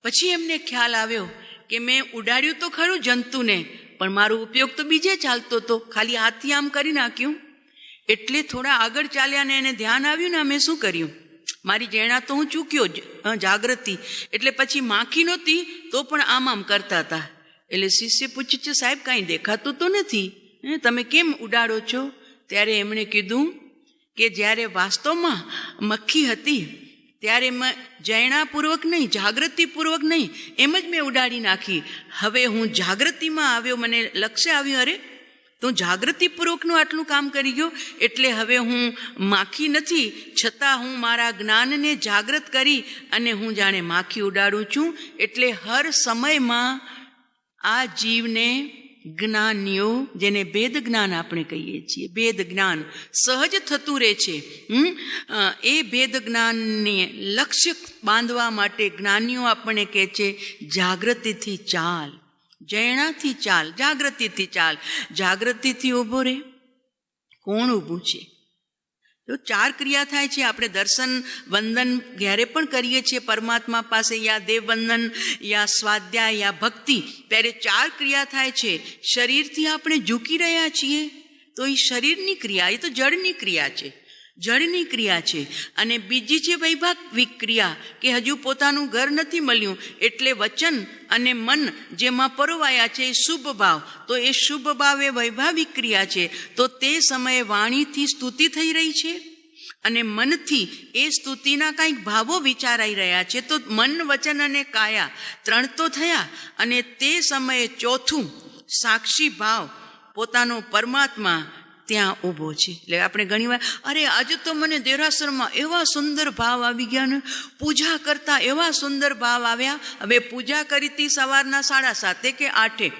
પછી એમને ખ્યાલ આવ્યો કે મેં ઉડાડ્યું તો ખરું જંતુને, પણ મારો ઉપયોગ તો બીજે ચાલતો હતો, ખાલી હાથથી આમ કરી નાખ્યું. એટલે થોડા આગળ ચાલ્યા ને એને ધ્યાન આવ્યું ને અમે શું કર્યું, મારી જૈણા તો હું ચૂક્યો જાગૃતિ. એટલે પછી માખી નહોતી તો પણ આમ કરતા હતા. એટલે શિષ્ય પૂછ્યું છે, સાહેબ કાંઈ દેખાતું તો નથી, તમે કેમ ઉડાડો છો? ત્યારે એમણે કીધું કે જ્યારે વાસ્તવમાં મક્ખી હતી ત્યારે મેં જૈણાપૂર્વક નહીં, જાગૃતિપૂર્વક નહીં, એમ જ મેં ઉડાડી નાખી. હવે હું જાગૃતિમાં આવ્યો, મને લક્ષ્ય આવ્યું, અરે તો જાગૃતિપૂર્વકનું આટલું કામ કરી ગયો. એટલે હવે હું માખી નથી, છતાં હું મારા જ્ઞાનને જાગૃત કરી અને હું જાણે માખી ઉડાડું છું. એટલે હર સમયમાં આ જીવને જ્ઞાનીઓ, જેને ભેદ જ્ઞાન આપણે કહીએ છીએ, ભેદ જ્ઞાન સહજ થતું રહે છે. એ ભેદ જ્ઞાનને લક્ષ્ય બાંધવા માટે જ્ઞાનીઓ આપણને કહે છે જાગૃતિથી ચાલ, જૈણાથી ચાલ, જાગૃતિથી ચાલ. જાગૃતિથી ઊભો રહે. કોણ ઊભું છે? તો 4 ક્રિયા થાય છે. આપણે દર્શન વંદન જ્યારે પણ કરીએ છીએ પરમાત્મા પાસે, યા દેવવંદન, યા સ્વાધ્યાય, યા ભક્તિ, ત્યારે 4 ક્રિયા થાય છે. શરીરથી આપણે ઝૂકી રહ્યા છીએ તો એ શરીરની ક્રિયા, એ તો જળની ક્રિયા છે, જળની ક્રિયા છે. અને બીજી છે વૈભાવિક ક્રિયા, કે હજુ પોતાનું ઘર નથી મળ્યું એટલે વચન અને મન જેમાં પરોવાયા છે એ શુભ ભાવ, તો એ શુભ ભાવ એ વૈભાવિક ક્રિયા છે. તો તે સમયે વાણીથી સ્તુતિ થઈ રહી છે અને મનથી એ સ્તુતિના કંઈક ભાવો વિચારાઈ રહ્યા છે. તો મન, વચન અને કાયા 3 તો થયા. અને તે સમયે ચોથું સાક્ષી ભાવ પોતાનો પરમાત્મા ત્યાં ઊભો છે. એટલે આપણે ઘણીવાર, અરે આજે તો મને દેરાસરમાં એવા સુંદર ભાવ આવી ગયા ને, પૂજા કરતા એવા સુંદર ભાવ આવ્યા. હવે પૂજા કરી હતી સવારના 7:30 કે 8,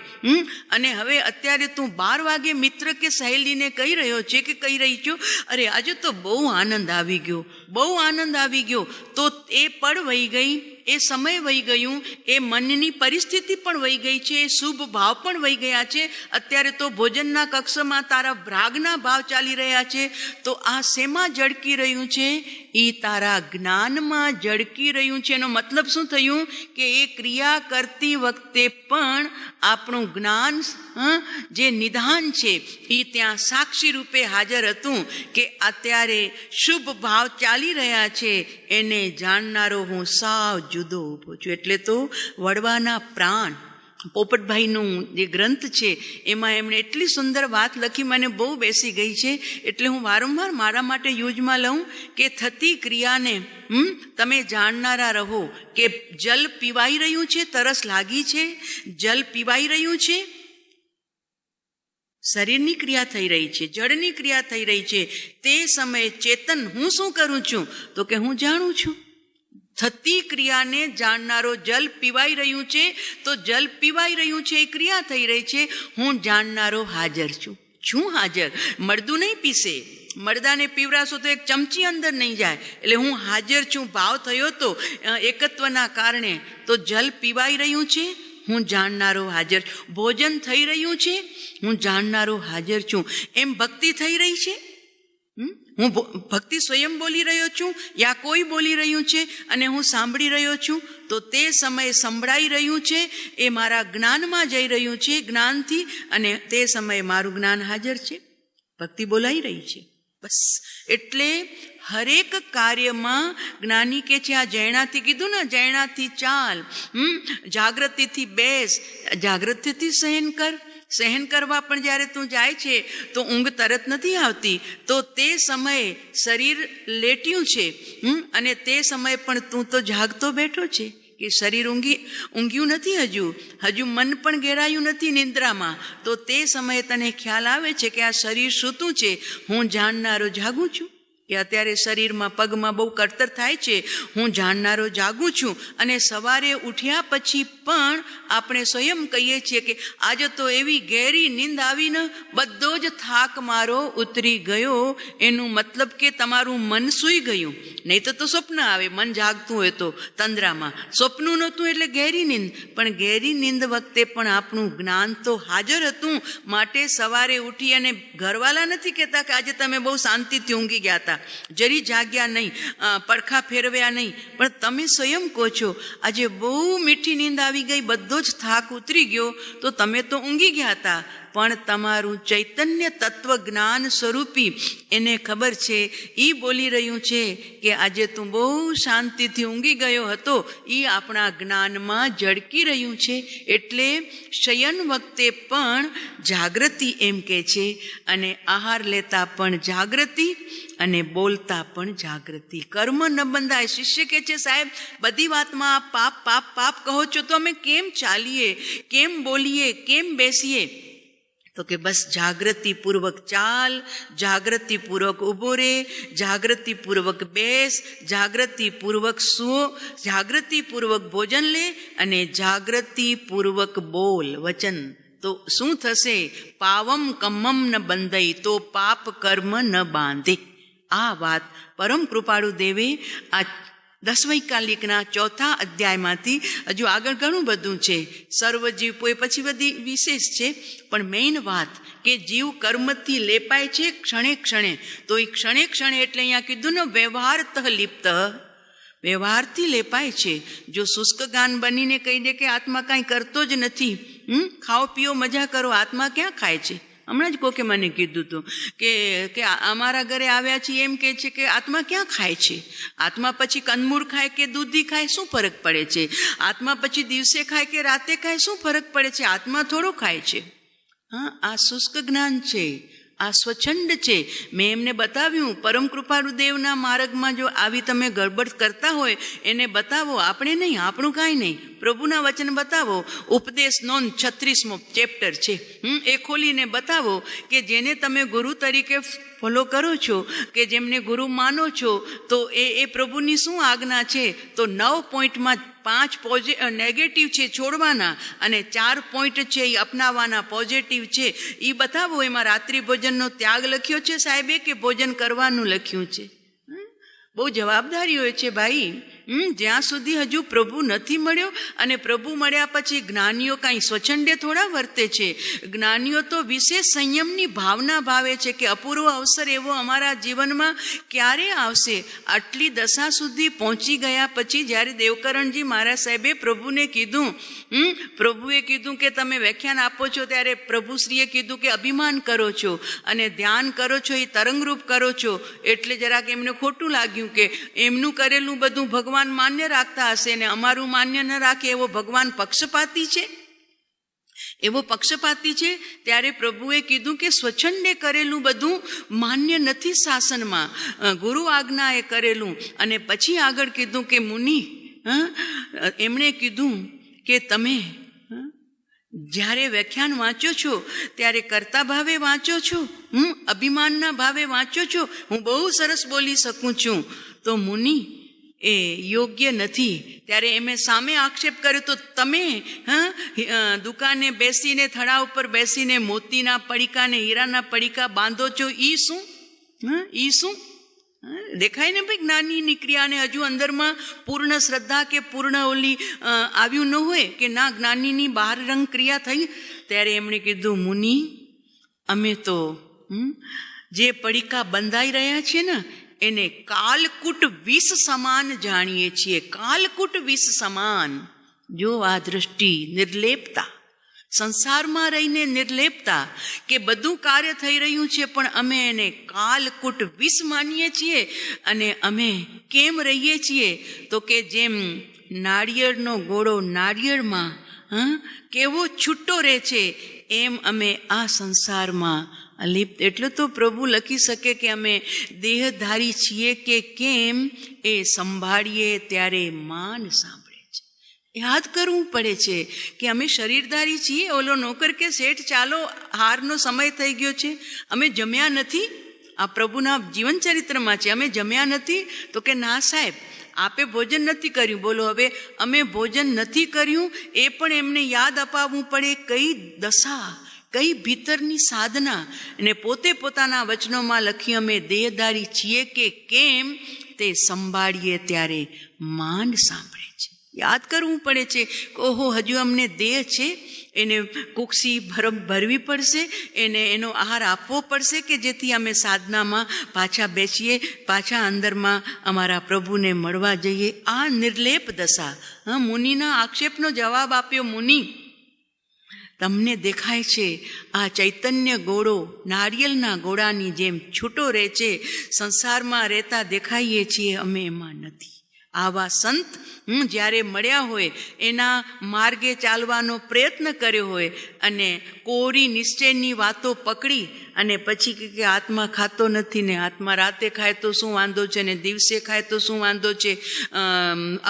અને હવે અત્યારે તું 12 વાગે મિત્ર કે સહેલીને કહી રહ્યો છે કે કહી રહી છું, અરે આજે તો બહુ આનંદ આવી ગયો, બહુ આનંદ આવી ગયો. તો એ પળ વહી ગઈ, એ સમય વહી ગયું, એ મનની પરિસ્થિતિ પણ વહી ગઈ છે, એ શુભ ભાવ પણ વહી ગયા છે. અત્યારે તો ભોજનના કક્ષમાં તારા રાગના ભાવ ચાલી રહ્યા છે. તો આ શેમાં ઝળકી રહ્યું છે? એ તારા જ્ઞાનમાં ઝળકી રહ્યું છે. એનો મતલબ શું થયું? કે એ ક્રિયા કરતી વખતે પણ આપણું જ્ઞાન જે નિધાન છે એ ત્યાં સાક્ષી રૂપે હાજર હતું કે અત્યારે શુભ ભાવ ચાલી રહ્યા છે. એને જાણનારો હું સાવ જુદો ઊભો છું. એટલે તો વડવાના પ્રાણ પોપટભાઈનું જે ગ્રંથ છે એમાં એમણે એટલી સુંદર વાત લખી, મને બહુ બેસી ગઈ છે. એટલે હું વારંવાર મારા માટે યુઝમાં લઉં કે થતી ક્રિયાને તમે જાણનારા રહો. કે જલ પીવાઈ રહ્યું છે, તરસ લાગી છે, જલ પીવાઈ રહ્યું છે, શરીરની ક્રિયા થઈ રહી છે, જળની ક્રિયા થઈ રહી છે. તે સમયે ચેતન હું શું કરું છું? તો કે હું જાણું છું. થતી ક્રિયાને જાણનારો, જલ પીવાઈ રહ્યું છે તો જલ પીવાઈ રહ્યું છે, એ ક્રિયા થઈ રહી છે, હું જાણનારો હાજર છું. છું હાજર. મળદું નહીં પીસે, મળદાને પીવરાશો તો એક ચમચી અંદર નહીં જાય. એટલે હું હાજર છું. ભાવ થયો તો એકત્વના કારણે, તો જલ પીવાઈ રહ્યું છે, હું જાણનારો હાજર. ભોજન થઈ રહ્યું છે, હું જાણનારો હાજર છું. એમ ભક્તિ થઈ રહી છે, હું ભક્તિ સ્વયં બોલી રહ્યો છું યા કોઈ બોલી રહ્યું છે અને હું સાંભળી રહ્યો છું. તો તે સમયે સંભળાઈ રહ્યું છે એ મારા જ્ઞાનમાં જઈ રહ્યું છે, જ્ઞાનથી, અને તે સમયે મારું જ્ઞાન હાજર છે, ભક્તિ બોલાઈ રહી છે. બસ. એટલે હરેક કાર્યમાં જ્ઞાની કે છે, આ જૈણાથી કીધું ને, જૈણાથી ચાલ, જાગૃતિથી બેસ, જાગૃતિથી સહન કર. સહન કરવા પણ જ્યારે તું જાય છે તો ઊંઘ તરત નથી આવતી. તો તે સમયે શરીર લેટ્યું છે અને તે સમયે પણ તું તો જાગતો બેઠો છે કે શરીર ઊંઘ્યું નથી, હજુ મન પણ ઘેરાયું નથી નિંદ્રામાં. તો તે સમયે તને ખ્યાલ આવે છે કે આ શરીર સૂતું છે, હું જાણનારો જાગું છું. કે અત્યારે શરીરમાં પગમાં બહુ કળતર થાય છે, હું જાણનારો જાગું છું. અને સવારે ઉઠ્યા પછી પણ આપણે સ્વયં કહીએ છીએ કે આજે તો એવી ગહેરી નીંદ આવીને બધો જ થાક મારો ઉતરી ગયો. એનું મતલબ કે તમારું મન સૂઈ ગયું. નહીં તો સ્વપ્ન આવે, મન જાગતું હોય તો તંદ્રામાં. સ્વપ્નું નહોતું એટલે ગહેરી નીંદ. પણ ગહેરી નીંદ વખતે પણ આપણું જ્ઞાન તો હાજર હતું. માટે સવારે ઉઠી, અને ઘરવાળા નથી કહેતા કે આજે તમે બહુ શાંતિથી ઊંઘી ગયા હતા, જરી જાગ્યા નહીં, પડખા ફેરવ્યા નહીં, પણ તમે સ્વયં કહો છો આજે બહુ મીઠી નીંદ આવી ગઈ, બધો જ થાક ઉતરી ગયો. તો તમે તો ઊંઘી ગયા હતા, પણ તમારું ચૈતન્ય તત્વ જ્ઞાન સ્વરૂપી એને ખબર છે, એ બોલી રહ્યું છે કે આજે તું બહુ શાંતિથી ઊંઘી ગયો હતો. એ આપણા જ્ઞાનમાં ઝળકી રહ્યું છે. એટલે શયન વખતે પણ જાગૃતિ એમ કે છે, અને આહાર લેતા પણ જાગૃતિ, અને બોલતા પણ જાગૃતિ. કર્મ ન બંધાય. શિષ્ય કે છે, સાહેબ બધી વાતમાં પાપ પાપ પાપ કહો છો, તો અમે કેમ ચાલીએ, કેમ બોલીએ, કેમ બેસીએ? તો કે બસ જાગૃતિપૂર્વક ચાલ, જાગૃતિપૂર્વક ઊભો રહે, જાગૃતિપૂર્વક બેસ, જાગૃતિપૂર્વક સૂ, જાગૃતિપૂર્વક ભોજન લે, અને જાગૃતિપૂર્વક બોલ વચન. તો શું થશે? પાવમ કમ્મમ ન બંધઈ, તો પાપ કર્મ ન બાંધે. આ વાત પરમ કૃપાળુ દેવે આ 10 વૈકાલિકના 4થા અધ્યાયમાંથી, હજુ આગળ ઘણું બધું છે, સર્વજીવ પછી બધી વિશેષ છે, પણ મેઇન વાત કે જીવ કર્મથી લેપાય છે ક્ષણે ક્ષણે. તો એ ક્ષણે ક્ષણે એટલે અહીંયા કીધું ને, વ્યવહારતઃ લિપ્ત, વ્યવહારથી લેપાય છે. જો શુષ્ક ગાન બનીને કહી દે કે આત્મા કાંઈ કરતો જ નથી, ખાઓ પીઓ મજા કરો, આત્મા ક્યાં ખાય છે? હમણાં જ કોકે મને કીધું હતું કે અમારા ઘરે આવ્યા છીએ, એમ કે છે કે આત્મા ક્યાં ખાય છે? આત્મા પછી કંદમૂળ ખાય કે દૂધી ખાય, શું ફરક પડે છે? આત્મા પછી દિવસે ખાય કે રાતે ખાય, શું ફરક પડે છે? આત્મા થોડો ખાય છે. આ શુષ્ક જ્ઞાન છે, આ સ્વચ્છંદ છે. મેં એમને બતાવ્યું, પરમ કૃપાળુ દેવના માર્ગમાં જો આવી તમે ગડબડ કરતા હોય એને બતાવો, આપણે નહીં, આપણું કાંઈ નહીં, પ્રભુના વચન બતાવો. ઉપદેશ નોંધ 36મો ચેપ્ટર છે, એ ખોલીને બતાવો કે જેને તમે ગુરુ તરીકે ફોલો કરો છો, કે જેમને ગુરુ માનો છો, તો એ પ્રભુની શું આજ્ઞા છે? તો 9 પોઈન્ટમાં 5 નેગેટિવ છે છોડવાના, અને 4 પોઈન્ટ છે એ અપનાવવાના પોઝિટિવ છે, એ બતાવો. એમાં રાત્રિ ભોજનનો ત્યાગ લખ્યો છે સાહેબે, કે ભોજન કરવાનું લખ્યું છે? બહુ જવાબદારી હોય છે ભાઈ. જ્યાં સુધી હજુ પ્રભુ નથી મળ્યો. અને પ્રભુ મળ્યા પછી જ્ઞાનીઓ કાંઈ સ્વચ્છંદે થોડા વર્તે છે. જ્ઞાનીઓ તો વિશેષ સંયમની ભાવના ભાવે છે કે અપૂર્વ અવસર એવો અમારા જીવનમાં ક્યારે આવશે. આટલી દશા સુધી પહોંચી ગયા પછી જ્યારે દેવકરણજી મહારાજ સાહેબે પ્રભુને કીધું, પ્રભુએ કીધું કે તમે વ્યાખ્યાન આપો છો, ત્યારે પ્રભુશ્રીએ કીધું કે અભિમાન કરો છો અને ધ્યાન કરો છો એ તરંગરૂપ કરો છો. એટલે જરાક એમને ખોટું લાગ્યું કે એમનું કરેલું બધું ભગવાન માન્ય રાખતા હશે ને અમારું માન્ય ન રાખે. એવો ભગવાન પક્ષપાતી છે, એવો પક્ષપાતી છે. ત્યારે પ્રભુએ કીધું કે સ્વચ્છંદે કરેલું બધું માન્ય નથી શાસનમાં, ગુરુ આજ્ઞાએ કરેલું. અને પછી આગળ કીધું કે મુનિ, એમણે કીધું કે તમે જ્યારે વ્યાખ્યાન વાંચો છો ત્યારે કરતા ભાવે વાંચો છો, અભિમાનના ભાવે વાંચો છો. હું બહુ સરસ બોલી શકું છું, તો મુનિ એ યોગ્ય નથી. ત્યારે એમે સામે આક્ષેપ કર્યો, તો તમે દુકાને બેસીને, થડા ઉપર બેસીને મોતીના પડીકા ને હીરાના પડીકા બાંધો છો, ઈ શું? ઈ શું દેખાય ને ભાઈ? જ્ઞાનીની ક્રિયાને હજુ અંદરમાં પૂર્ણ શ્રદ્ધા કે પૂર્ણ ઓલી આવ્યું ન હોય કે ના, જ્ઞાનીની બહાર રંગ ક્રિયા થઈ. ત્યારે એમણે કીધું, મુનિ અમે તો જે પડીકા બંધાઈ રહ્યા છે ને એને કાલકૂટ વિષ સમાન જાણીએ છીએ. કાલકૂટ વિષ સમાન. જો આ દૃષ્ટિ, નિર્લેપતા, સંસારમાં રહીને નિર્લેપતા કે બધું કાર્ય થઈ રહ્યું છે પણ અમે એને કાલકૂટ વિષ માનીએ છીએ. અને અમે કેમ રહીએ છીએ? તો કે જેમ નાળિયેરનો ગોળો નાળિયેરમાં કેવો છૂટો રહે છે, એમ અમે આ સંસારમાં લિપ્ત. એટલે તો પ્રભુ લખી શકે કે અમે દેહધારી છીએ કે કેમ, એ સંભાળીએ ત્યારે માન સાંભળે છે. યાદ કરવું પડે છે કે અમે શરીરધારી છીએ. ઓલો નોકર કે શેઠ ચાલો હારનો સમય થઈ ગયો છે, અમે જમ્યા નથી. આ પ્રભુના જીવન ચરિત્રમાં છે. અમે જમ્યા નથી. તો કે ના સાહેબ, આપે ભોજન નથી કર્યું. બોલો હવે અમે ભોજન નથી કર્યું એ પણ એમને યાદ અપાવવું પડે. કઈ દશા, કઈ ભીતરની સાધના. અને પોતે પોતાના વચનોમાં લખી અમે દેહધારી છીએ કે કેમ, તે સંભાળીએ ત્યારે માંડ સાંભળે છે. યાદ કરવું પડે છે કે ઓહો, હજુ અમને દેહ છે, એને કુક્ષી ભરવી પડશે, એને એનો આહાર આપવો પડશે કે જેથી અમે સાધનામાં પાછા બેસીએ, પાછા અંદરમાં અમારા પ્રભુને મળવા જઈએ. આ નિર્લેપ દશા. મુનિના આક્ષેપનો જવાબ આપ્યો, મુનિ તમને દેખાય છે આ ચૈતન્ય ગોળો નારિયેલના ગોળાની જેમ છૂટો રહે છે, સંસારમાં રહેતા દેખાઈએ છીએ, અમે એમાં નથી. આવા સંત જ્યારે મળ્યા હોય, એના માર્ગે ચાલવાનો પ્રયત્ન કર્યો હોય અને કોરી નિશ્ચયની વાતો પકડી અને પછી કે આત્મા ખાતો નથી ને, આત્મા રાતે ખાય તો શું વાંધો છે ને દિવસે ખાય તો શું વાંધો છે,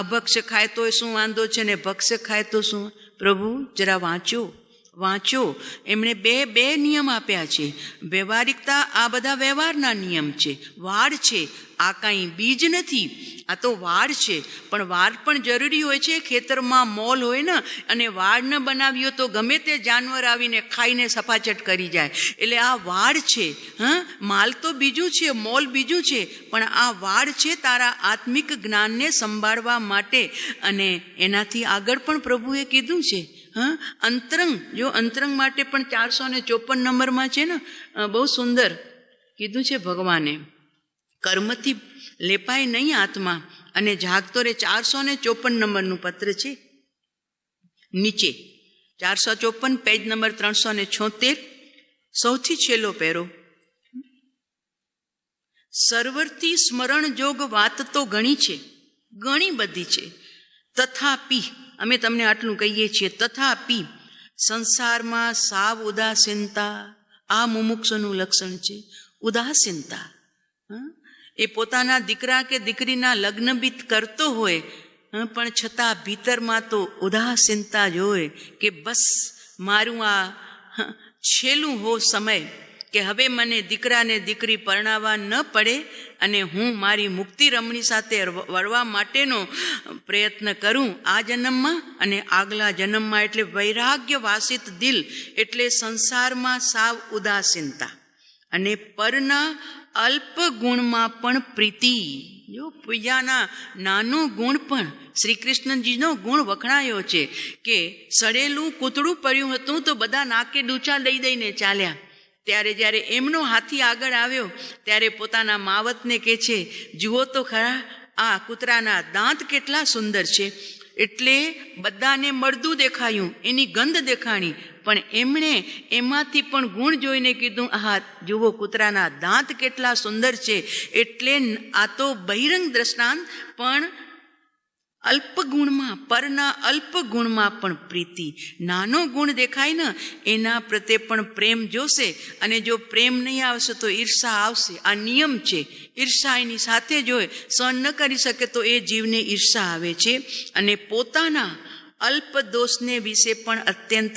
અભક્ષ ખાય તો શું વાંધો છે ને ભક્ષ ખાય તો શું. પ્રભુ જરા વાંચો. એમણે બે નિયમ આપ્યા છે. વ્યવહારિકતા, આ બધા વ્યવહારના નિયમ છે. વાડ છે, આ કાંઈ બીજ નથી, આ તો વાડ છે. પણ વાડ પણ જરૂરી હોય છે. ખેતરમાં મોલ હોય ને અને વાડ ન બનાવ્યો તો ગમે તે જાનવર આવીને ખાઈને સફાચટ કરી જાય. એટલે આ વાડ છે. માલ તો બીજું છે, મોલ બીજું છે, પણ આ વાડ છે તારા આત્મિક જ્ઞાનને સંભાળવા માટે. અને એનાથી આગળ પણ પ્રભુએ કીધું છે અંતરંગ. જો અંતરંગ માટે પણ 454 નંબરમાં છે ને, બહુ સુંદર કીધું છે ભગવાને, કર્મથી લેપાય નહીં આત્મા અને જાગતો રે. 454 નંબરનું પત્ર છે, નીચે 454 પેજ નંબર 376, સૌથી છેલ્લો પેરો. સર્વરથી સ્મરણ જોગ વાત તો ઘણી છે, ઘણી બધી છે. તથાપી અમે તમને આટલું કહીએ છીએ, તથાપી સંસારમાં સાવ ઉદાસીનતા, આ મુમુક્ષુનું લક્ષણ છે. ઉદાસીનતા. એ પોતાના દીકરા કે દીકરીના લગ્ન બી કરતો હોય પણ છતાં ભીતરમાં તો ઉદાસીનતા જ હોય કે બસ મારું આ છેલ્લું હો સમય, કે હવે મને દીકરાને દીકરી પરણાવવા ન પડે અને હું મારી મુક્તિ રમણી સાથે વળવા માટેનો પ્રયત્ન કરું આ જન્મમાં અને આગલા જન્મમાં. એટલે વૈરાગ્ય વાસિત દિલ, એટલે સંસારમાં સાવ ઉદાસીનતા અને પરના અલ્પ ગુણમાં પણ પ્રીતિ. જો પૂજાના નાનો ગુણ પણ શ્રી કૃષ્ણજીનો ગુણ વખણાયો છે કે સડેલું કૂતડું પડ્યું હતું તો બધા નાકે ડૂચા દઈ દઈને ચાલ્યા. ત્યારે જ્યારે એમનો હાથી આગળ આવ્યો ત્યારે પોતાના માવતને કહે છે, જુઓ તો ખરા આ કૂતરાના દાંત કેટલા સુંદર છે. એટલે બધાને મળદું દેખાયું, એની ગંધ દેખાણી, પણ એમણે એમાંથી પણ ગુણ જોઈને કીધું, હા જુઓ કૂતરાના દાંત કેટલા સુંદર છે. એટલે આ તો બહિરંગ દ્રષ્ટાંત, પણ અલ્પ ગુણમાં, પરના અલ્પ ગુણમાં પણ પ્રીતિ. નાનો ગુણ દેખાય ને એના પ્રત્યે પણ પ્રેમ જોશે, અને જો પ્રેમ નહીં આવશે તો ઈર્ષા આવશે. આ નિયમ છે. ઈર્ષા એની સાથે જોઈ સહન ન કરી શકે તો એ જીવને ઈર્ષા આવે છે. અને પોતાના અલ્પ દોષને વિશે પણ અત્યંત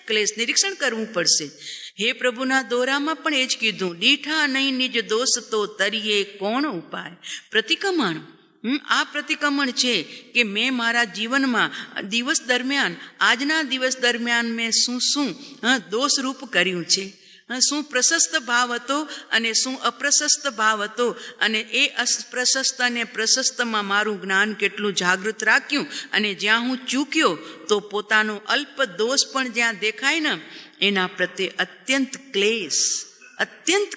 ક્લેશ નિરીક્ષણ કરવું પડશે. હે પ્રભુના દોરામાં પણ એ જ કીધું, દીઠા નહીં નિજ દોષ તો તરીએ કોણ ઉપાય. પ્રતિક્રમણ, આ પ્રતિક્રમણ છે કે મેં મારા જીવનમાં દિવસ દરમિયાન, આજના દિવસ દરમિયાન મેં શું દોષરૂપ કર્યું છે. શું પ્રશસ્ત ભાવ હતો અને શું અપ્રશસ્ત ભાવ હતો, અને એ અપ્રશસ્ત અને પ્રશસ્તમાં મારું જ્ઞાન કેટલું જાગૃત રાખ્યું. અને જ્યાં હું ચૂક્યો તો પોતાનો અલ્પ દોષ પણ જ્યાં દેખાય ને એના પ્રત્યે અત્યંત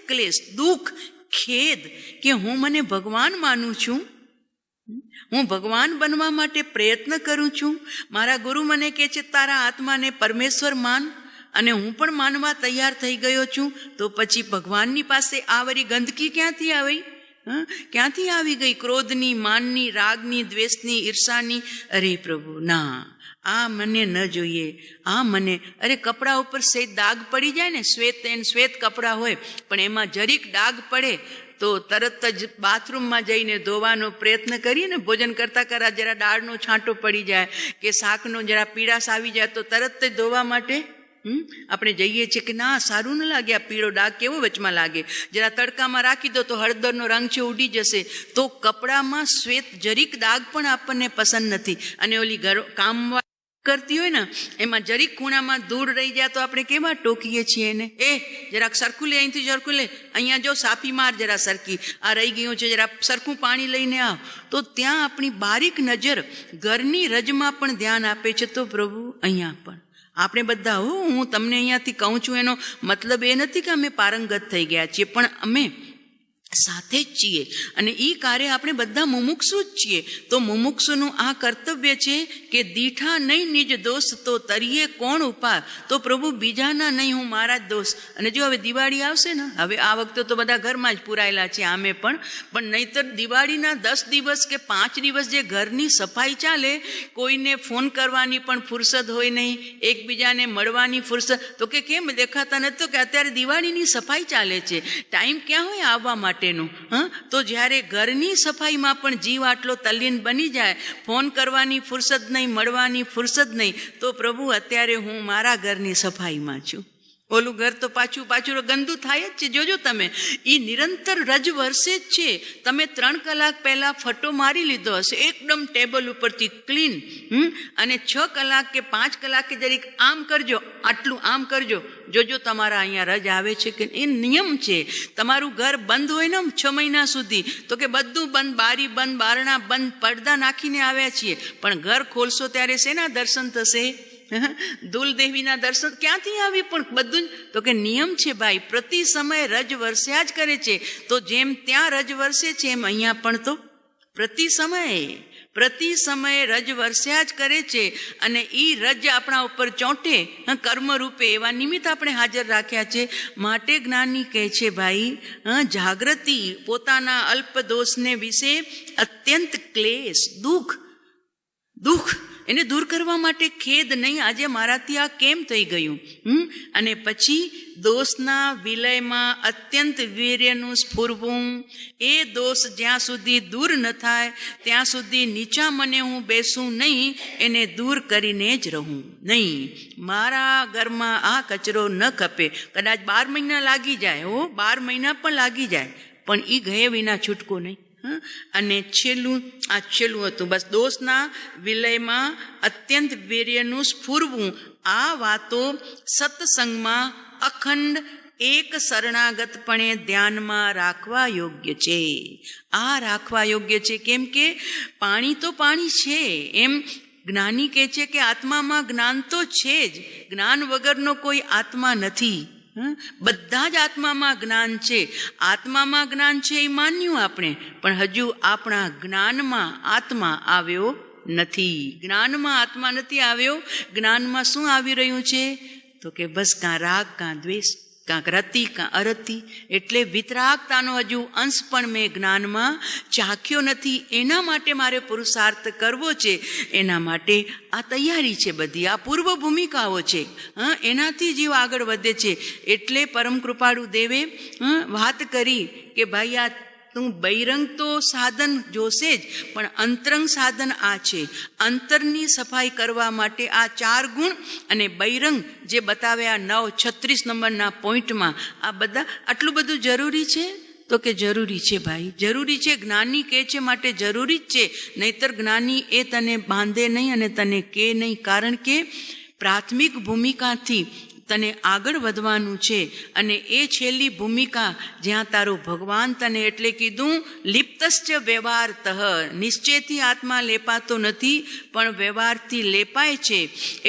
ક્લેશ, દુઃખ, ખેદ કે હું મને ભગવાન માનું છું, હું ભગવાન બનવા માટે પ્રયત્ન કરું છું. મારા ગુરુ મને કહે છે તારા આત્માને પરમેશ્વર માન, અને હું પણ માનવા તૈયાર થઈ ગયો છું. તો પછી ભગવાનની પાસે આ વળી ગંદકી ક્યાંથી આવી? ક્યાંથી આવી ગઈ? ક્રોધની, માનની, રાગની, દ્વેષની, ઈર્ષાની. અરે પ્રભુ ના, આ મને ન જોઈએ. આ મને, અરે કપડા ઉપર સેજ દાગ પડી જાય ને, શ્વેત કપડાં હોય પણ એમાં જરીક ડાઘ પડે તો તરત જ બાથરૂમમાં જઈને ધોવાનો પ્રયત્ન કરીએ ને, ભોજન કરતા જરા દાળનો છાંટો પડી જાય કે શાકનો જરા પીળાશ આવી જાય તો તરત જ ધોવા માટે આપણે જઈએ છીએ કે ના સારું ન લાગે, આ પીળો ડાઘ કેવો વચમાં લાગે, જરા તડકામાં રાખી દો તો હળદરનો રંગ છે ઉડી જશે. તો કપડામાં શ્વેત જરીક ડાઘ પણ આપણને પસંદ નથી. અને ઓલી કામ કરતી હોય ને એમાં જરીક ખૂણામાં ધૂળ રહી જાય તો આપણે કેવા ટોકીએ છીએ એને, એ જરાક સરખું લે, અહીંથી સરખું લે, અહીંયા જો સાપી માર જરા સરખી, આ રહી ગયું છે જરા સરખું પાણી લઈને આવ. તો ત્યાં આપણી બારીક નજર ઘરની રજમાં પણ ધ્યાન આપે છે. તો પ્રભુ અહીંયા પણ આપણે બધા, હું તમને અહીંયાથી કહું છું એનો મતલબ એ નથી કે અમે પારંગત થઈ ગયા છીએ, પણ અમે સાથે જ છીએ અને એ કાર્ય આપણે બધા મુમુક્ષુ જ છીએ. તો મુમુક્ષુનું આ કર્તવ્ય છે કે દીઠા નહીં નિજ દોષ તો તરીએ કોણ ઉપાય. તો પ્રભુ બીજાના નહીં, હું મારા જ દોષ. અને જો હવે દિવાળી આવશે ને, હવે આ વખતે તો બધા ઘરમાં જ પુરાયેલા છે આમે પણ નહીંતર દિવાળીના 10 દિવસ કે 5 દિવસ જે ઘરની સફાઈ ચાલે, કોઈને ફોન કરવાની પણ ફુરસદ હોય નહીં, એકબીજાને મળવાની ફુરસદ, તો કે કેમ દેખાતા નથી? તો કે અત્યારે દિવાળીની સફાઈ ચાલે છે, ટાઈમ ક્યાં હોય આવવા માટે. તો જ્યારે ઘરની સફાઈમાં પણ જીવ આટલો તલ્લીન બની જાય, ફોન કરવાની ફુરસદ નહીં, મળવાની ફુરસદ નહીં, તો પ્રભુ અત્યારે હું મારા ઘરની સફાઈમાં છું. ઓલું ઘર તો પાછું ગંદુ થાય જ છે. જોજો તમે, એ નિરંતર રજ વર્ષે જ છે. તમે 3 કલાક પહેલા ફટો મારી લીધો હશે એકદમ ટેબલ ઉપરથી ક્લીન, અને 6 કલાક કે 5 કલાકે જરીક આમ કરજો, આટલું આમ કરજો, જોજો તમારા અહીંયા રજ આવે છે કે. એ નિયમ છે. તમારું ઘર બંધ હોય ને 6 મહિના સુધી તો કે બધું બંધ, બારી બંધ, બારણા બંધ, પડદા નાખીને આવ્યા છીએ, પણ ઘર ખોલશો ત્યારે શેના દર્શન થશે? દુલદેવીના દર્શન ક્યાંથી આવી? પણ બધું તો કે નિયમ છે ભાઈ, પ્રતિ સમય રજ વર્ષ્યા જ કરે છે. તો જેમ ત્યાં રજ વર્ષે છે એમ અહીંયા પણ તો પ્રતિ સમયે રજ વર્ષ્યા જ કરે છે. અને એ રજ આપણા ઉપર ચોંટે કર્મ રૂપે, એવા નિમિત્ત આપણે હાજર રાખ્યા છે. માટે જ્ઞાની કહે છે ભાઈ, જાગૃતિ, પોતાના અલ્પ દોષને વિશે અત્યંત ક્લેશ, દુઃખ એને દૂર કરવા માટે ખેદ નહીં, આજે મારાથી આ કેમ થઈ ગયું. અને પછી દોષના વિલયમાં અત્યંત વીર્યનું સ્ફુરવું. એ દોષ જ્યાં સુધી દૂર ન થાય ત્યાં સુધી નીચા મને હું બેસું નહીં, એને દૂર કરીને જ રહું નહીં. મારા ઘરમાં આ કચરો ન ખપે. કદાચ 12 મહિના લાગી જાય, 12 મહિના પણ લાગી જાય, પણ એ ગયા વિના છૂટકો નહીં. અને છેલ્લું હતું બસ, દોષના વિલયમાં અત્યંત વીર્યનું સ્ફુરવું. આ વાતો સત્સંગમાં અખંડ એક શરણાગતપણે ધ્યાનમાં રાખવા યોગ્ય છે. આ રાખવા યોગ્ય છે કેમ કે પાણી તો પાણી છે. એમ જ્ઞાની કહે છે કે આત્મામાં જ્ઞાન તો છે જ, જ્ઞાન વગરનો કોઈ આત્મા નથી. બધા જ આત્મામાં જ્ઞાન છે. આત્મામાં જ્ઞાન છે એ માન્યું આપણે, પણ હજુ આપણા જ્ઞાનમાં આત્મા આવ્યો નથી. જ્ઞાનમાં આત્મા નથી આવ્યો. જ્ઞાનમાં શું આવી રહ્યું છે? તો કે બસ કાં રાગ, કાં દ્વેષ, કાંક રતિ, કાં અરતિ. એટલે વિતરાગતાનો હજુ અંશ પણ મેં જ્ઞાનમાં ચાખ્યો નથી. એના માટે મારે પુરુષાર્થ કરવો છે. એના માટે આ તૈયારી છે બધી, આ પૂર્વ ભૂમિકાઓ છે. એનાથી જીવ આગળ વધે છે. એટલે પરમ કૃપાળુ દેવે વાત કરી કે ભાઈ આ તું બહિરંગ તો સાધન જોશે જ, પણ અંતરંગ સાધન આ છે. અંતરની સફાઈ કરવા માટે આ 4 ગુણ અને બહિરંગ જે બતાવ્યા 36 નંબરના પોઈન્ટમાં, આ બધા આટલું બધું જરૂરી છે. તો કે જરૂરી છે ભાઈ, જરૂરી છે. જ્ઞાની કહે છે માટે જરૂરી જ છે. નહીતર જ્ઞાની એ તને બાંધે નહીં અને તને કે નહીં. કારણ કે પ્રાથમિક ભૂમિકાથી તને આગળ વધવાનું છે. અને એ છેલ્લી ભૂમિકા જ્યાં તારો ભગવાન તને એટલે કીધું લિપ્તશ્ચ વ્યવહારતઃ, નિશ્ચયથી આત્મા લેપાતો નથી પણ વ્યવહારથી લેપાય છે.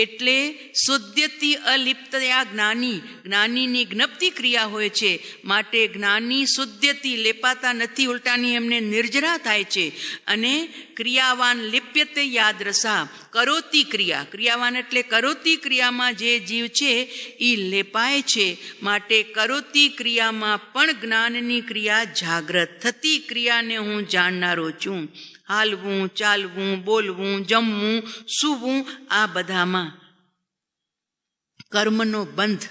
એટલે શુદ્ધથી અલિપ્તયા જ્ઞાની, જ્ઞાનીની જ્ઞપ્તિ ક્રિયા હોય છે. માટે જ્ઞાની શુદ્ધથી લેપાતા નથી, ઉલટાની એમને નિર્જરા થાય છે. અને ક્રિયાવાન લિપ્યતે યાદરસા, કરોતી ક્રિયા, ક્રિયાવાન એટલે કરોતી ક્રિયામાં જે જીવ છે એ લેપાય છે. માટે કરોતી ક્રિયામાં પણ જ્ઞાનની ક્રિયા જાગ્રત. થતી ક્રિયાને હું જાણનારો છું. હાલવું, ચાલવું, બોલવું, જમવું, સૂવું, આ બધામાં કર્મનો બંધ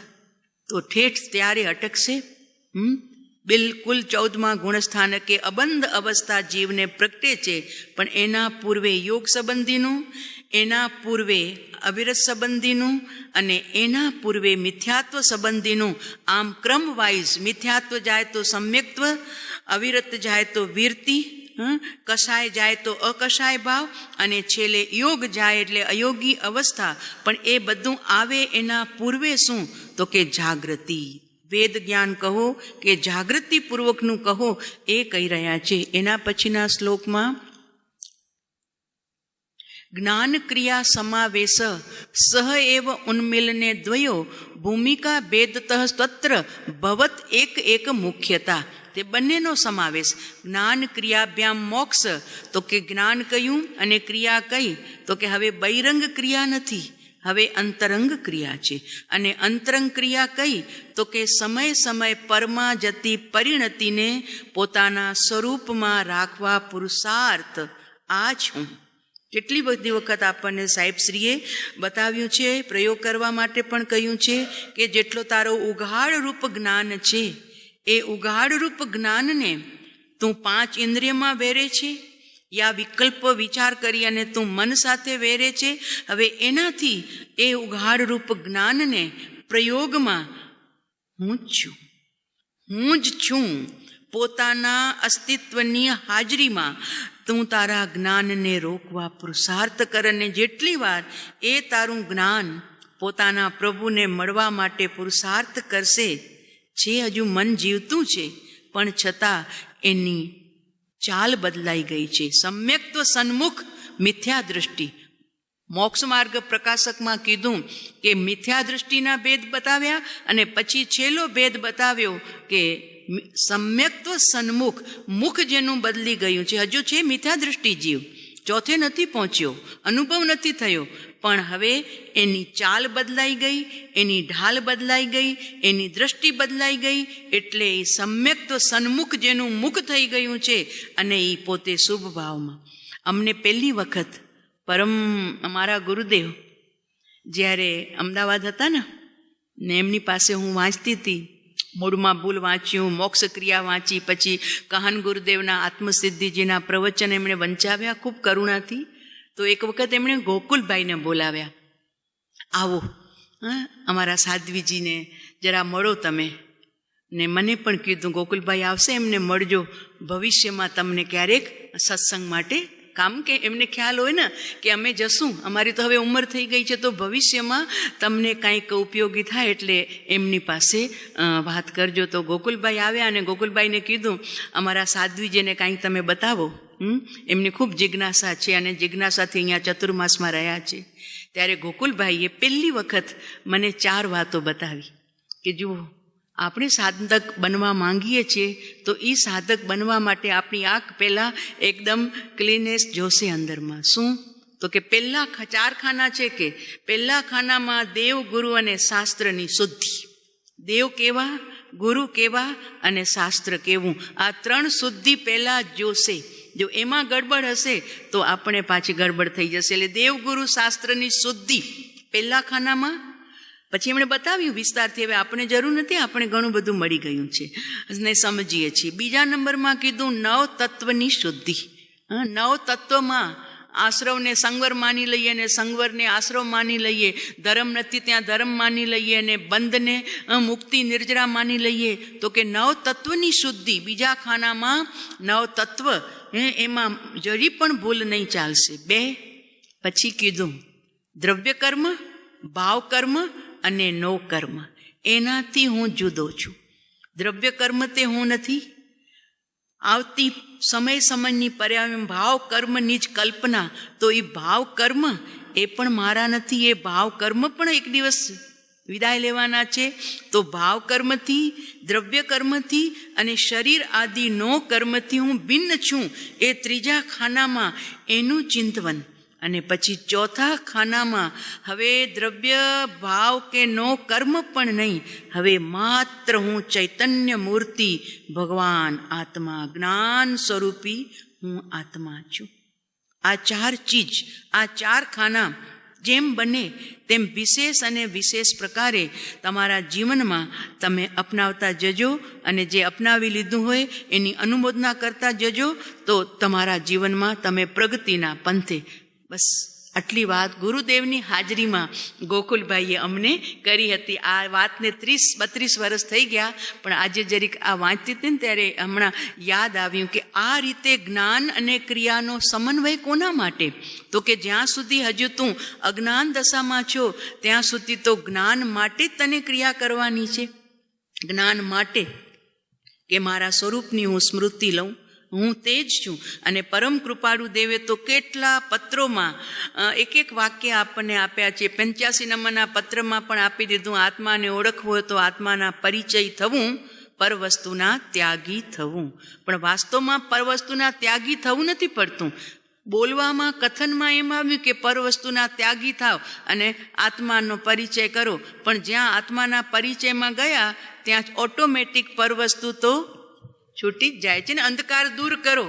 તો ઠેઠ ત્યારે અટકશે. બિલકુલ 14મા ગુણસ્થાનકે અબંધ અવસ્થા જીવને પ્રગટે છે. પણ એના પૂર્વે યોગ સંબંધીનું, એના પૂર્વે અવિરત સંબંધીનું અને એના પૂર્વે મિથ્યાત્વ સંબંધીનું, આમ ક્રમવાઇઝ મિથ્યાત્વ જાય તો સમ્યક્ત્વ, અવિરત જાય તો વીરતિ, કષાય જાય તો અકષાય ભાવ, અને છેલ્લે યોગ જાય એટલે અયોગી અવસ્થા. પણ એ બધું આવે એના પૂર્વે શું? તો કે જાગૃતિ. વેદ જ્ઞાન કહો કે જાગૃતિપૂર્વકનું કહો, એ કહી રહ્યા છે. એના પછીના શ્લોકમાં જ્ઞાન ક્રિયા સમાવેશ સહ એવ ઉન્મિલને દ્વયો ભૂમિકા ભેદતઃ તત્ર ભવત એક મુખ્યતા. તે બંનેનો સમાવેશ. જ્ઞાન ક્રિયાભ્યામ મોક્ષ, તો કે જ્ઞાન કયું અને ક્રિયા કઈ? તો કે હવે બહિરંગ ક્રિયા નથી, હવે અંતરંગ ક્રિયા છે. અને અંતરંગ ક્રિયા કઈ? તો કે સમય સમય પરમાં જતી પરિણતિને પોતાના સ્વરૂપમાં રાખવા પુરુષાર્થ આ છું. કેટલી બધી વખત આપણને સાહેબશ્રીએ બતાવ્યું છે, પ્રયોગ કરવા માટે પણ કહ્યું છે કે જેટલો તારો ઉઘાડ રૂપ જ્ઞાન છે, એ ઉઘાડ રૂપ જ્ઞાનને તું 5 ઇન્દ્રિયમાં વેરે છે યા વિકલ્પ વિચાર કરી અને તું મન સાથે વેરે છે. હવે એનાથી એ ઉઘાડ રૂપ જ્ઞાનને પ્રયોગમાં હું જ છું, હું જ છું, પોતાના અસ્તિત્વની હાજરીમાં તું તારા જ્ઞાનને રોકવા પુરુષાર્થ કર. અને જેટલી વાર એ તારું જ્ઞાન પોતાના પ્રભુને મળવા માટે પુરુષાર્થ કરશે છે, હજુ મન જીવતું છે પણ છતાં એની ચાલ બદલાઈ ગઈ છે. સમ્યક્ત્વ સન્મુખ મિથ્યા દૃષ્ટિ. મોક્ષ માર્ગ પ્રકાશકમાં કીધું કે મિથ્યા દૃષ્ટિના ભેદ બતાવ્યા અને પછી છેલ્લો ભેદ બતાવ્યો કે સમ્યક્ત્વ સન્મુખ, મુખ જેનું બદલી ગયું છે. હજુ છે મિથ્યા દૃષ્ટિ જીવ, ચોથે નથી પહોંચ્યો, અનુભવ નથી થયો, પણ હવે એની ચાલ બદલાઈ ગઈ, એની ઢાલ બદલાઈ ગઈ, એની દ્રષ્ટિ બદલાઈ ગઈ. એટલે એ સમ્યક્ત્વ સન્મુખ જેનું મુખ થઈ ગયું છે અને એ પોતે શુભ ભાવમાં. અમને પહેલી વખત પરમ અમારા ગુરુદેવ જ્યારે અમદાવાદ હતા ને એમની પાસે હું વાંચતી હતી, મૂળમાં ભૂલ વાંચ્યું, મોક્ષ ક્રિયા વાંચી, પછી કહન ગુરુદેવના આત્મસિદ્ધિજીના પ્રવચન એમણે વંચાવ્યા ખૂબ કરુણાથી. તો એક વખત એમણે ગોકુલભાઈને બોલાવ્યા, આવો અમારા સાધ્વીજીને જરા મળો તમે. ને મને પણ કીધું ગોકુલભાઈ આવશે, એમને મળજો, ભવિષ્યમાં તમને ક્યારેક સત્સંગ માટે કામ કે એમને ખ્યાલ હોય ને કે અમે જશું, અમારી તો હવે ઉંમર થઈ ગઈ છે, તો ભવિષ્યમાં તમને કાંઈક ઉપયોગી થાય એટલે એમની પાસે વાત કરજો. તો ગોકુલભાઈ આવ્યા અને ગોકુલભાઈને કીધું અમારા સાધ્વીજીને કાંઈક તમે બતાવો. એમની ખૂબ જિજ્ઞાસા છે અને જિજ્ઞાસાથી અહીંયા ચતુર્માસમાં રહ્યા છે. ત્યારે ગોકુલભાઈએ પહેલી વખત મને 4 વાતો બતાવી કે જુઓ, આપણે સાધક બનવા માંગીએ છીએ તો એ સાધક બનવા માટે આપણી આંખ પહેલાં એકદમ ક્લીનેસ જોશે અંદરમાં. શું? તો કે પહેલા 4 ખાના છે કે પહેલા ખાનામાં દેવ, ગુરુ અને શાસ્ત્રની શુદ્ધિ. દેવ કેવા, ગુરુ કેવા અને શાસ્ત્ર કેવું, આ 3 શુદ્ધિ પહેલાં જોશે. જો એમાં ગડબડ હશે તો આપણે પાછી ગડબડ થઈ જશે. એટલે દેવ, ગુરુ, શાસ્ત્રની શુદ્ધિ પહેલા ખાનામાં. પછી એમણે બતાવ્યું વિસ્તારથી, હવે આપણે જરૂર નથી, આપણે ઘણું બધું મળી ગયું છે ને સમજીએ છીએ. બીજા નંબરમાં કીધું 9 તત્વની શુદ્ધિ. 9 તત્વમાં આશ્રવને સંવર માની લઈએ અને સંવરને આશ્રવ માની લઈએ, ધર્મ નથી ત્યાં ધર્મ માની લઈએ અને બંધને મુક્તિ નિર્જરા માની લઈએ. તો કે 9 તત્વની શુદ્ધિ બીજા ખાનામાં. 9 તત્વ એમાં જરી પણ ભૂલ નહીં ચાલશે. 2 પછી કીધું દ્રવ્ય કર્મ, ભાવ કર્મ અને નો કર્મ. એનાથી હું જુદો છું. દ્રવ્ય કર્મ તે હું નથી. આવતી સમયની પર્યાય ભાવ કર્મની જ કલ્પના, તો એ ભાવ કર્મ એ પણ મારા નથી. એ ભાવ કર્મ પણ એક દિવસ વિદાય લેવાના છે. તો ભાવ કર્મથી, દ્રવ્ય કર્મથી અને શરીર આદિ નો કર્મથી હું ભિન્ન છું. એ ત્રીજા ખાનામાં એનું ચિંતવન. અને પછી ચોથા ખાનામાં હવે દ્રવ્ય, ભાવ કે નો કર્મ પણ નહીં, હવે માત્ર હું ચૈતન્ય મૂર્તિ, ભગવાન આત્મા, જ્ઞાન સ્વરૂપી હું આત્મા છું. આ 4 ચીજ, આ 4 ખાના જેમ બને તેમ વિશેષ અને વિશેષ પ્રકારે તમારા જીવનમાં તમે અપનાવતા જજો. અને જે અપનાવી લીધું હોય એની અનુમોદના કરતા જજો. તો તમારા જીવનમાં તમે પ્રગતિના પંથે. બસ આટલી વાત ગુરુદેવની હાજરીમાં ગોકુલભાઈએ અમને કરી હતી. આ વાતને 30-32 વર્ષ થઈ ગયા, પણ આજે જરીક આ વાંચતી હતી ને ત્યારે હમણાં યાદ આવ્યું કે આ રીતે જ્ઞાન અને ક્રિયાનો સમન્વય કોના માટે? તો કે જ્યાં સુધી હજુ તું અજ્ઞાન દશામાં છો ત્યાં સુધી તો જ્ઞાન માટે જ તને ક્રિયા કરવાની છે. જ્ઞાન માટે કે મારા સ્વરૂપની હું સ્મૃતિ લઉં, હું તે જ છું. અને પરમ કૃપાળુ દેવે તો કેટલા પત્રોમાં એક વાક્ય આપણને આપ્યા છે. 85 નંબરના પત્રમાં પણ આપી દીધું, આત્માને ઓળખવો હોય તો આત્માના પરિચય થવું, પરવસ્તુના ત્યાગી થવું. પણ વાસ્તવમાં પરવસ્તુના ત્યાગી થવું નથી પડતું. બોલવામાં, કથનમાં એમ આવ્યું કે પરવસ્તુના ત્યાગી થાવ અને આત્માનો પરિચય કરો. પણ જ્યાં આત્માના પરિચયમાં ગયા ત્યાં ઓટોમેટિક પરવસ્તુ તો છૂટી જ જાય છે ને. અંધકાર દૂર કરો,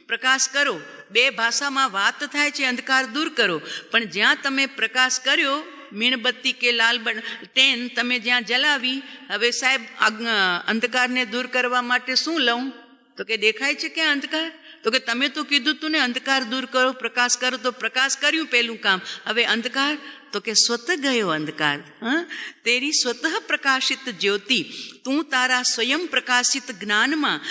પ્રકાશ કરો. 2 ભાષામાં વાત થાય છે, અંધકાર દૂર કરો. પણ જ્યાં તમે પ્રકાશ કર્યો, મીણબત્તી કે લાલ ટેન તમે જ્યાં જલાવી, હવે સાહેબ અંધકારને દૂર કરવા માટે શું લઉં? તો કે દેખાય છે કે અંધકાર? તો કે તમે તો કીધું તું ને અંધકાર દૂર કરો, પ્રકાશ કરો. તો પ્રકાશ કર્યું પહેલું કામ, હવે અંધકાર? તો કે સ્વતઃ ગયો અંધકાર. તેરી સ્વતઃ પ્રકાશિત જ્યોતિ, તું તારા સ્વયં પ્રકાશિત જ્ઞાનમાં,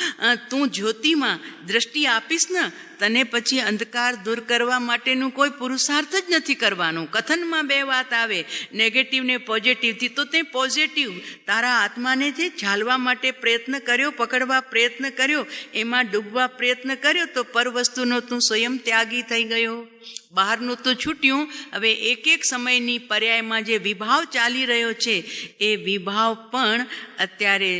તું જ્યોતિમાં દ્રષ્ટિ આપીશ ને, તને પછી અંધકાર દૂર કરવા માટેનું કોઈ પુરુષાર્થ જ નથી કરવાનું. કથનમાં 2 વાત આવે, નેગેટિવ ને પોઝિટિવથી. તો તે પોઝિટિવ તારા આત્માને જે ઝાલવા માટે પ્રયત્ન કર્યો, પકડવા પ્રયત્ન કર્યો, એમાં ડૂબવા પ્રયત્ન કર્યો, તો પરવસ્તુનો તું સ્વયં ત્યાગી થઈ ગયો. બહારનું તો છૂટ્યું. હવે એક સમયની પર્યાયમાં જે વિભાવ ચાલી રહ્યો છે એ વિભાવ પણ અત્યારે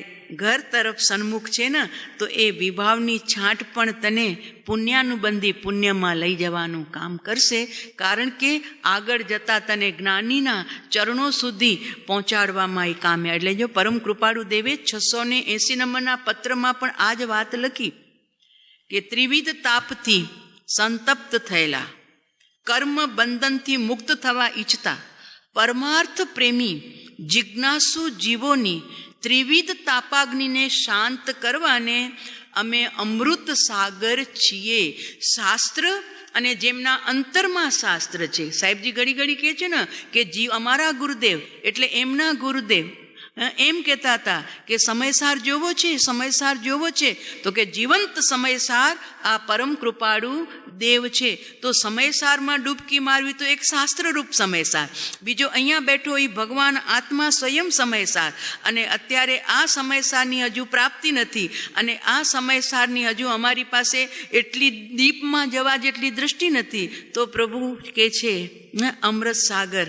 ઘર તરફ સન્મુખ છે ને, તો એ વિભાવની છાંટ પણ તને પુણ્યાનુબંધી પુણ્યમાં લઈ જવાનું કામ કરશે. કારણ કે આગળ જતાં તને જ્ઞાનીના ચરણો સુધી પહોંચાડવામાં એ કામે. એટલે જો પરમ કૃપાળુ દેવે 680 નંબરના પત્રમાં પણ આ જ વાત લખી કે ત્રિવિધ તાપથી સંતપ્ત થયેલા, કર્મ બંધનથી મુક્ત થવા ઈચ્છતા પરમાર્થ પ્રેમી જિજ્ઞાસુ જીવોની ત્રિવિધ તાપાગ્નિને શાંત કરવાને અમે અમૃત સાગર છીએ. શાસ્ત્ર અને જેમના અંતરમાં શાસ્ત્ર છે. સાહેબજી ઘડી ઘડી કહે છે ને કે જીવ અમારા ગુરુદેવ એટલે એમના ગુરુદેવ. એમ કહેતા હતા કે સમયસાર જોવો છે, સમયસાર જોવો છે, તો કે જીવંત સમયસાર આ પરમ કૃપાળુ દેવ છે. તો સમયસારમાં ડૂબકી મારવી તો એક શાસ્ત્રરૂપ સમયસાર, બીજો અહીંયા બેઠો એ ભગવાન આત્મા સ્વયં સમયસાર, અને અત્યારે આ સમયસારની હજુ પ્રાપ્તિ નથી, અને આ સમયસારની હજુ અમારી પાસે એટલી દીપમાં જવા જેટલી દૃષ્ટિ નથી. તો પ્રભુ કે છે અમૃત સાગર,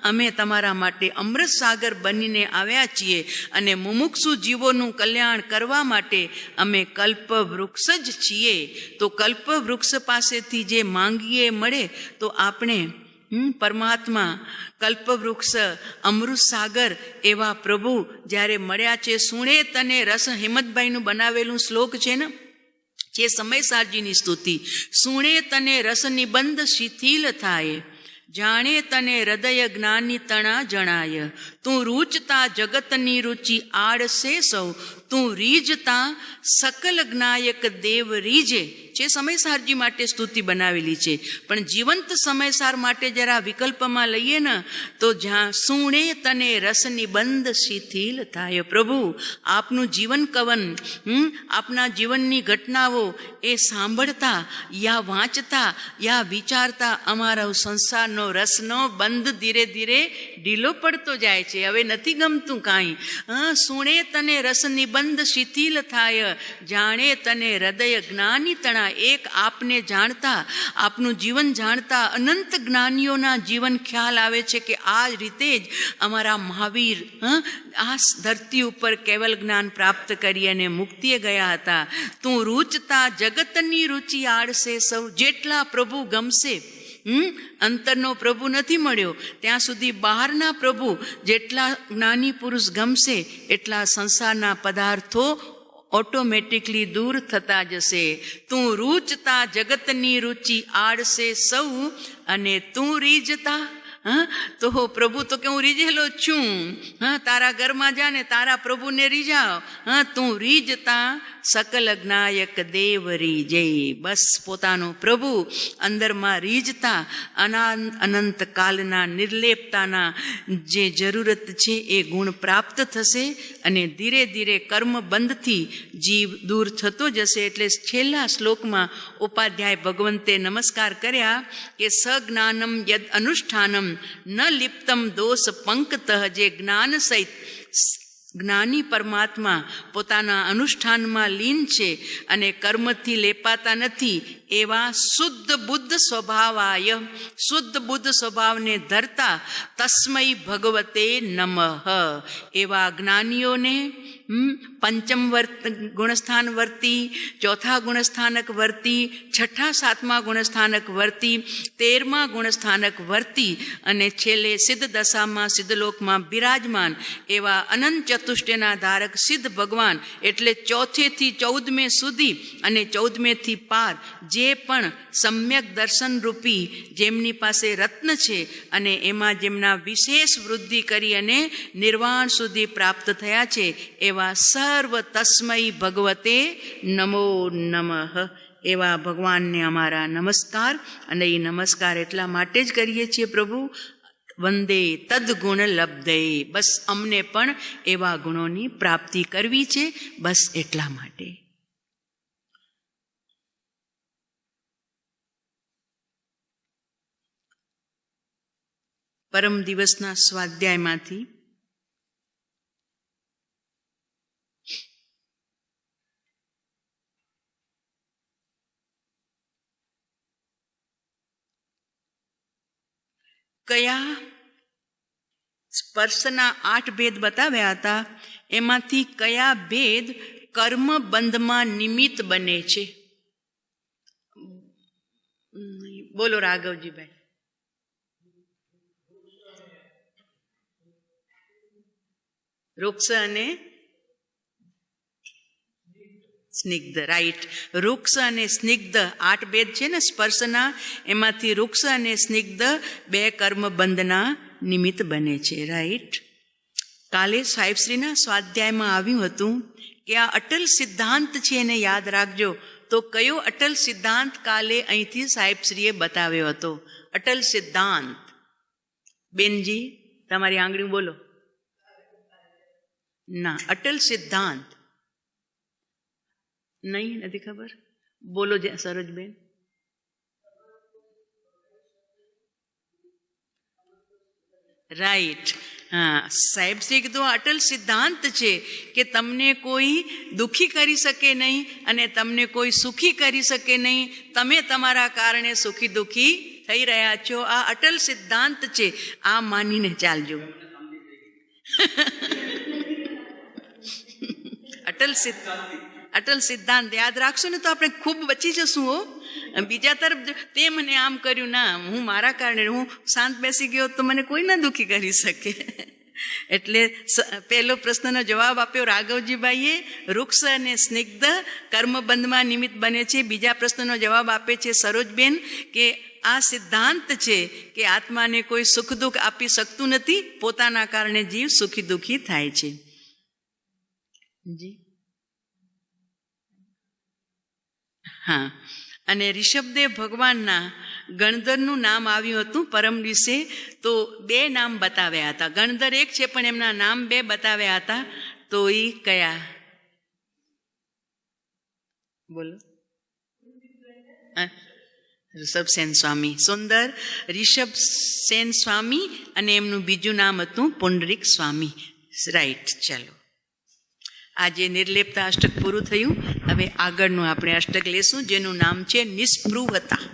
અમે તમારા માટે અમૃત સાગર બનીને આવ્યા છીએ, અને મુમુક્ષુ જીવોનું કલ્યાણ કરવા માટે અમે કલ્પ વૃક્ષ જ છીએ. તો કલ્પ વૃક્ષ પાસેથી જે માંગીએ મળે, તો આપણે પરમાત્મા કલ્પવૃક્ષ અમૃત સાગર એવા પ્રભુ જ્યારે મળ્યા છે. સુણે તને રસ, હિંમતભાઈનું બનાવેલું શ્લોક છે ને, જે સમયસારજીની સ્તુતિ. સુણે તને રસ નિબંધ શિથિલ થાય, જાણે તને હૃદય જ્ઞાની તણા જણાય. તું રૂચતા જગતની રુચિ આડસે સૌ, તું રીજતા સકલ જ્ઞાયક દેવ રીજે. જે સમયસારજી માટે સ્તુતિ બનાવેલી છે, પણ જીવંત સમયસાર માટે જરા વિકલ્પમાં લઈએ ને, તો જ્યાં સુણે તને રસની બંધ શિથિલ થાય. પ્રભુ આપનું જીવન કવન, આપના જીવનની ઘટનાઓ એ સાંભળતા યા વાંચતા યા વિચારતા અમારો સંસારનો રસનો બંધ ધીરે ધીરે ઢીલો પડતો જાય છે. હવે નથી ગમતું કાંઈ. સુણે તને રસની બંધ શિથિલ થાય, જાણે તને હૃદય જ્ઞાની તણા. એક આપને જાણતા, આપનું જીવન જાણતા અનંત જ્ઞાનીઓના જીવન ખ્યાલ આવે છે કે આ રીતે જ અમારા મહાવીર આ ધરતી ઉપર કેવલ જ્ઞાન પ્રાપ્ત કરી અને મુક્તિએ ગયા હતા. તું રૂચતા જગતની રુચિ આડશે સૌ. જેટલા પ્રભુ ગમશે, અંતરનો પ્રભુ નથી મળ્યો ત્યાં સુધી બહારના પ્રભુ જેટલા જ્ઞાની પુરુષ ગમશે, એટલા સંસારના પદાર્થો ઓટોમેટિકલી દૂર થતા જશે. તું રૂચતા જગતની રુચિ આડશે સૌ, અને તું રીજતા. તો પ્રભુ તો કે હું રીઝેલો છું. તારા ઘરમાં જા ને તારા પ્રભુને રીઝાવ. તું રીજતા સકલ જ્ઞાયક દેવ રીજે. બસ પોતાનો પ્રભુ અંદરમાં રીજતા અનંત કાલના નિર્લેપતાના જે જરૂરત છે એ ગુણ પ્રાપ્ત થશે, અને ધીરે ધીરે કર્મ બંધથી જીવ દૂર થતો જશે. એટલે છેલ્લા શ્લોકમાં ઉપાધ્યાય ભગવંતે નમસ્કાર કર્યા કે સજ્ઞાનમ યદ અનુષ્ઠાનમ ન લિપ્તમ દોષ પંકતઃ. જે જ્ઞાન સહિત જ્ઞાની પરમાત્મા પોતાના અનુષ્ઠાનમાં લીન છે અને કર્મથી લેપાતા નથી, એવા શુદ્ધ બુદ્ધ સ્વભાવાય, શુદ્ધ બુદ્ધ સ્વભાવને ધરતા તસ્મૈ ભગવતે નમઃ. એવા જ્ઞાનીઓને પંચમ ગુણસ્થાન વર્તી, ચોથા ગુણસ્થાનક વર્તી, છઠ્ઠા સાતમા ગુણસ્થાનક વર્તી, 13મા ગુણસ્થાનક વર્તી, અને છેલ્લે સિદ્ધ દશામાં સિદ્ધલોકમાં બિરાજમાન એવા અનંત ચતુષ્ટયના ધારક સિદ્ધ ભગવાન, એટલે 4 થી 14 સુધી અને 14 પાર જે પણ સમ્યક દર્શન રૂપી જેમની પાસે રત્ન છે, અને એમાં જેમના વિશેષ વૃદ્ધિ કરી અને નિર્વાણ સુધી પ્રાપ્ત થયા છે, એવા સર્વ તસ્મૈ ભગવતે નમો નમઃ. એવા ભગવાનને અમારા નમસ્કાર. અને એ નમસ્કાર એટલા માટે જ કરીએ છીએ પ્રભુ, વંદે તદ્ગુણ લબ્ધે. બસ અમને પણ એવા ગુણોની પ્રાપ્તિ કરવી છે, બસ એટલા માટે. પરમ દિવસના સ્વાધ્યાયમાંથી કયા સ્પર્શના 8 ભેદ બતાવ્યા હતા, એમાંથી કયા ભેદ કર્મ બંધમાં નિમિત્ત બને છે? બોલો રાઘવજીભાઈ. વૃક્ષ અને સ્નિગ્ધ, રાઈટ. વૃક્ષ અને સ્નિગ્ધ 8 ભેદ છે ને સ્પર્શના, એમાંથી વૃક્ષ અને સ્નિગ્ધ 2 કર્મ બંધના નિમિત્ત બને છે, રાઈટ. કાલે સાહેબશ્રીના સ્વાધ્યાયમાં આવ્યું હતું કે આ અટલ સિદ્ધાંત છે, એને યાદ રાખજો. તો કયો અટલ સિદ્ધાંત કાલે અહીંથી સાહેબશ્રીએ બતાવ્યો હતો? અટલ સિદ્ધાંત બેનજી તમારી આંગળી બોલો. ના, અટલ સિદ્ધાંત નહીં, નથી ખબર. બોલો સરોજબેન. રાઈટ. હા, સાહેબ શ્રી કીધું અટલ સિદ્ધાંત છે કે તમને કોઈ દુઃખી કરી શકે નહીં અને તમને કોઈ સુખી કરી શકે નહીં. તમે તમારા કારણે સુખી દુઃખી થઈ રહ્યા છો. આ અટલ સિદ્ધાંત છે. આ માનીને ચાલજો. અટલ સિદ્ધાંત યાદ રાખશો ને તો આપણે ખૂબ બચી જશું. હો, બીજા તરફ તે મને આમ કર્યું, ના, હું મારા કારણે હું શાંત બેસી ગયો તો મને કોઈ ના દુઃખી કરી શકે. એટલે પહેલો પ્રશ્નનો જવાબ આપ્યો રાઘવજીભાઈએ, વૃક્ષ અને સ્નિગ્ધ કર્મબંધમાં નિમિત્ત બને છે. બીજા પ્રશ્નનો જવાબ આપે છે સરોજબેન કે આ સિદ્ધાંત છે કે આત્માને કોઈ સુખ દુઃખ આપી શકતું નથી, પોતાના કારણે જીવ સુખી દુઃખી થાય છે. જી હા. અને ઋષભદેવ ભગવાનના ગણધરનું નામ આવ્યું હતું પરમ દિવસે, તો 2 નામ બતાવ્યા હતા. ગણધર એક છે પણ એમના નામ 2 બતાવ્યા હતા. તો એ કયા? બોલો. ઋષભસેન સ્વામી, સુંદર ઋષભસેન સ્વામી, અને એમનું બીજું નામ હતું પુંડરીક સ્વામી. રાઈટ. ચાલો, આજે નિર્લેપતા અષ્ટક પૂરું થયું. હવે આગળનું આપણે અષ્ટક લેશું જેનું નામ છે નિસ્પૃહતા.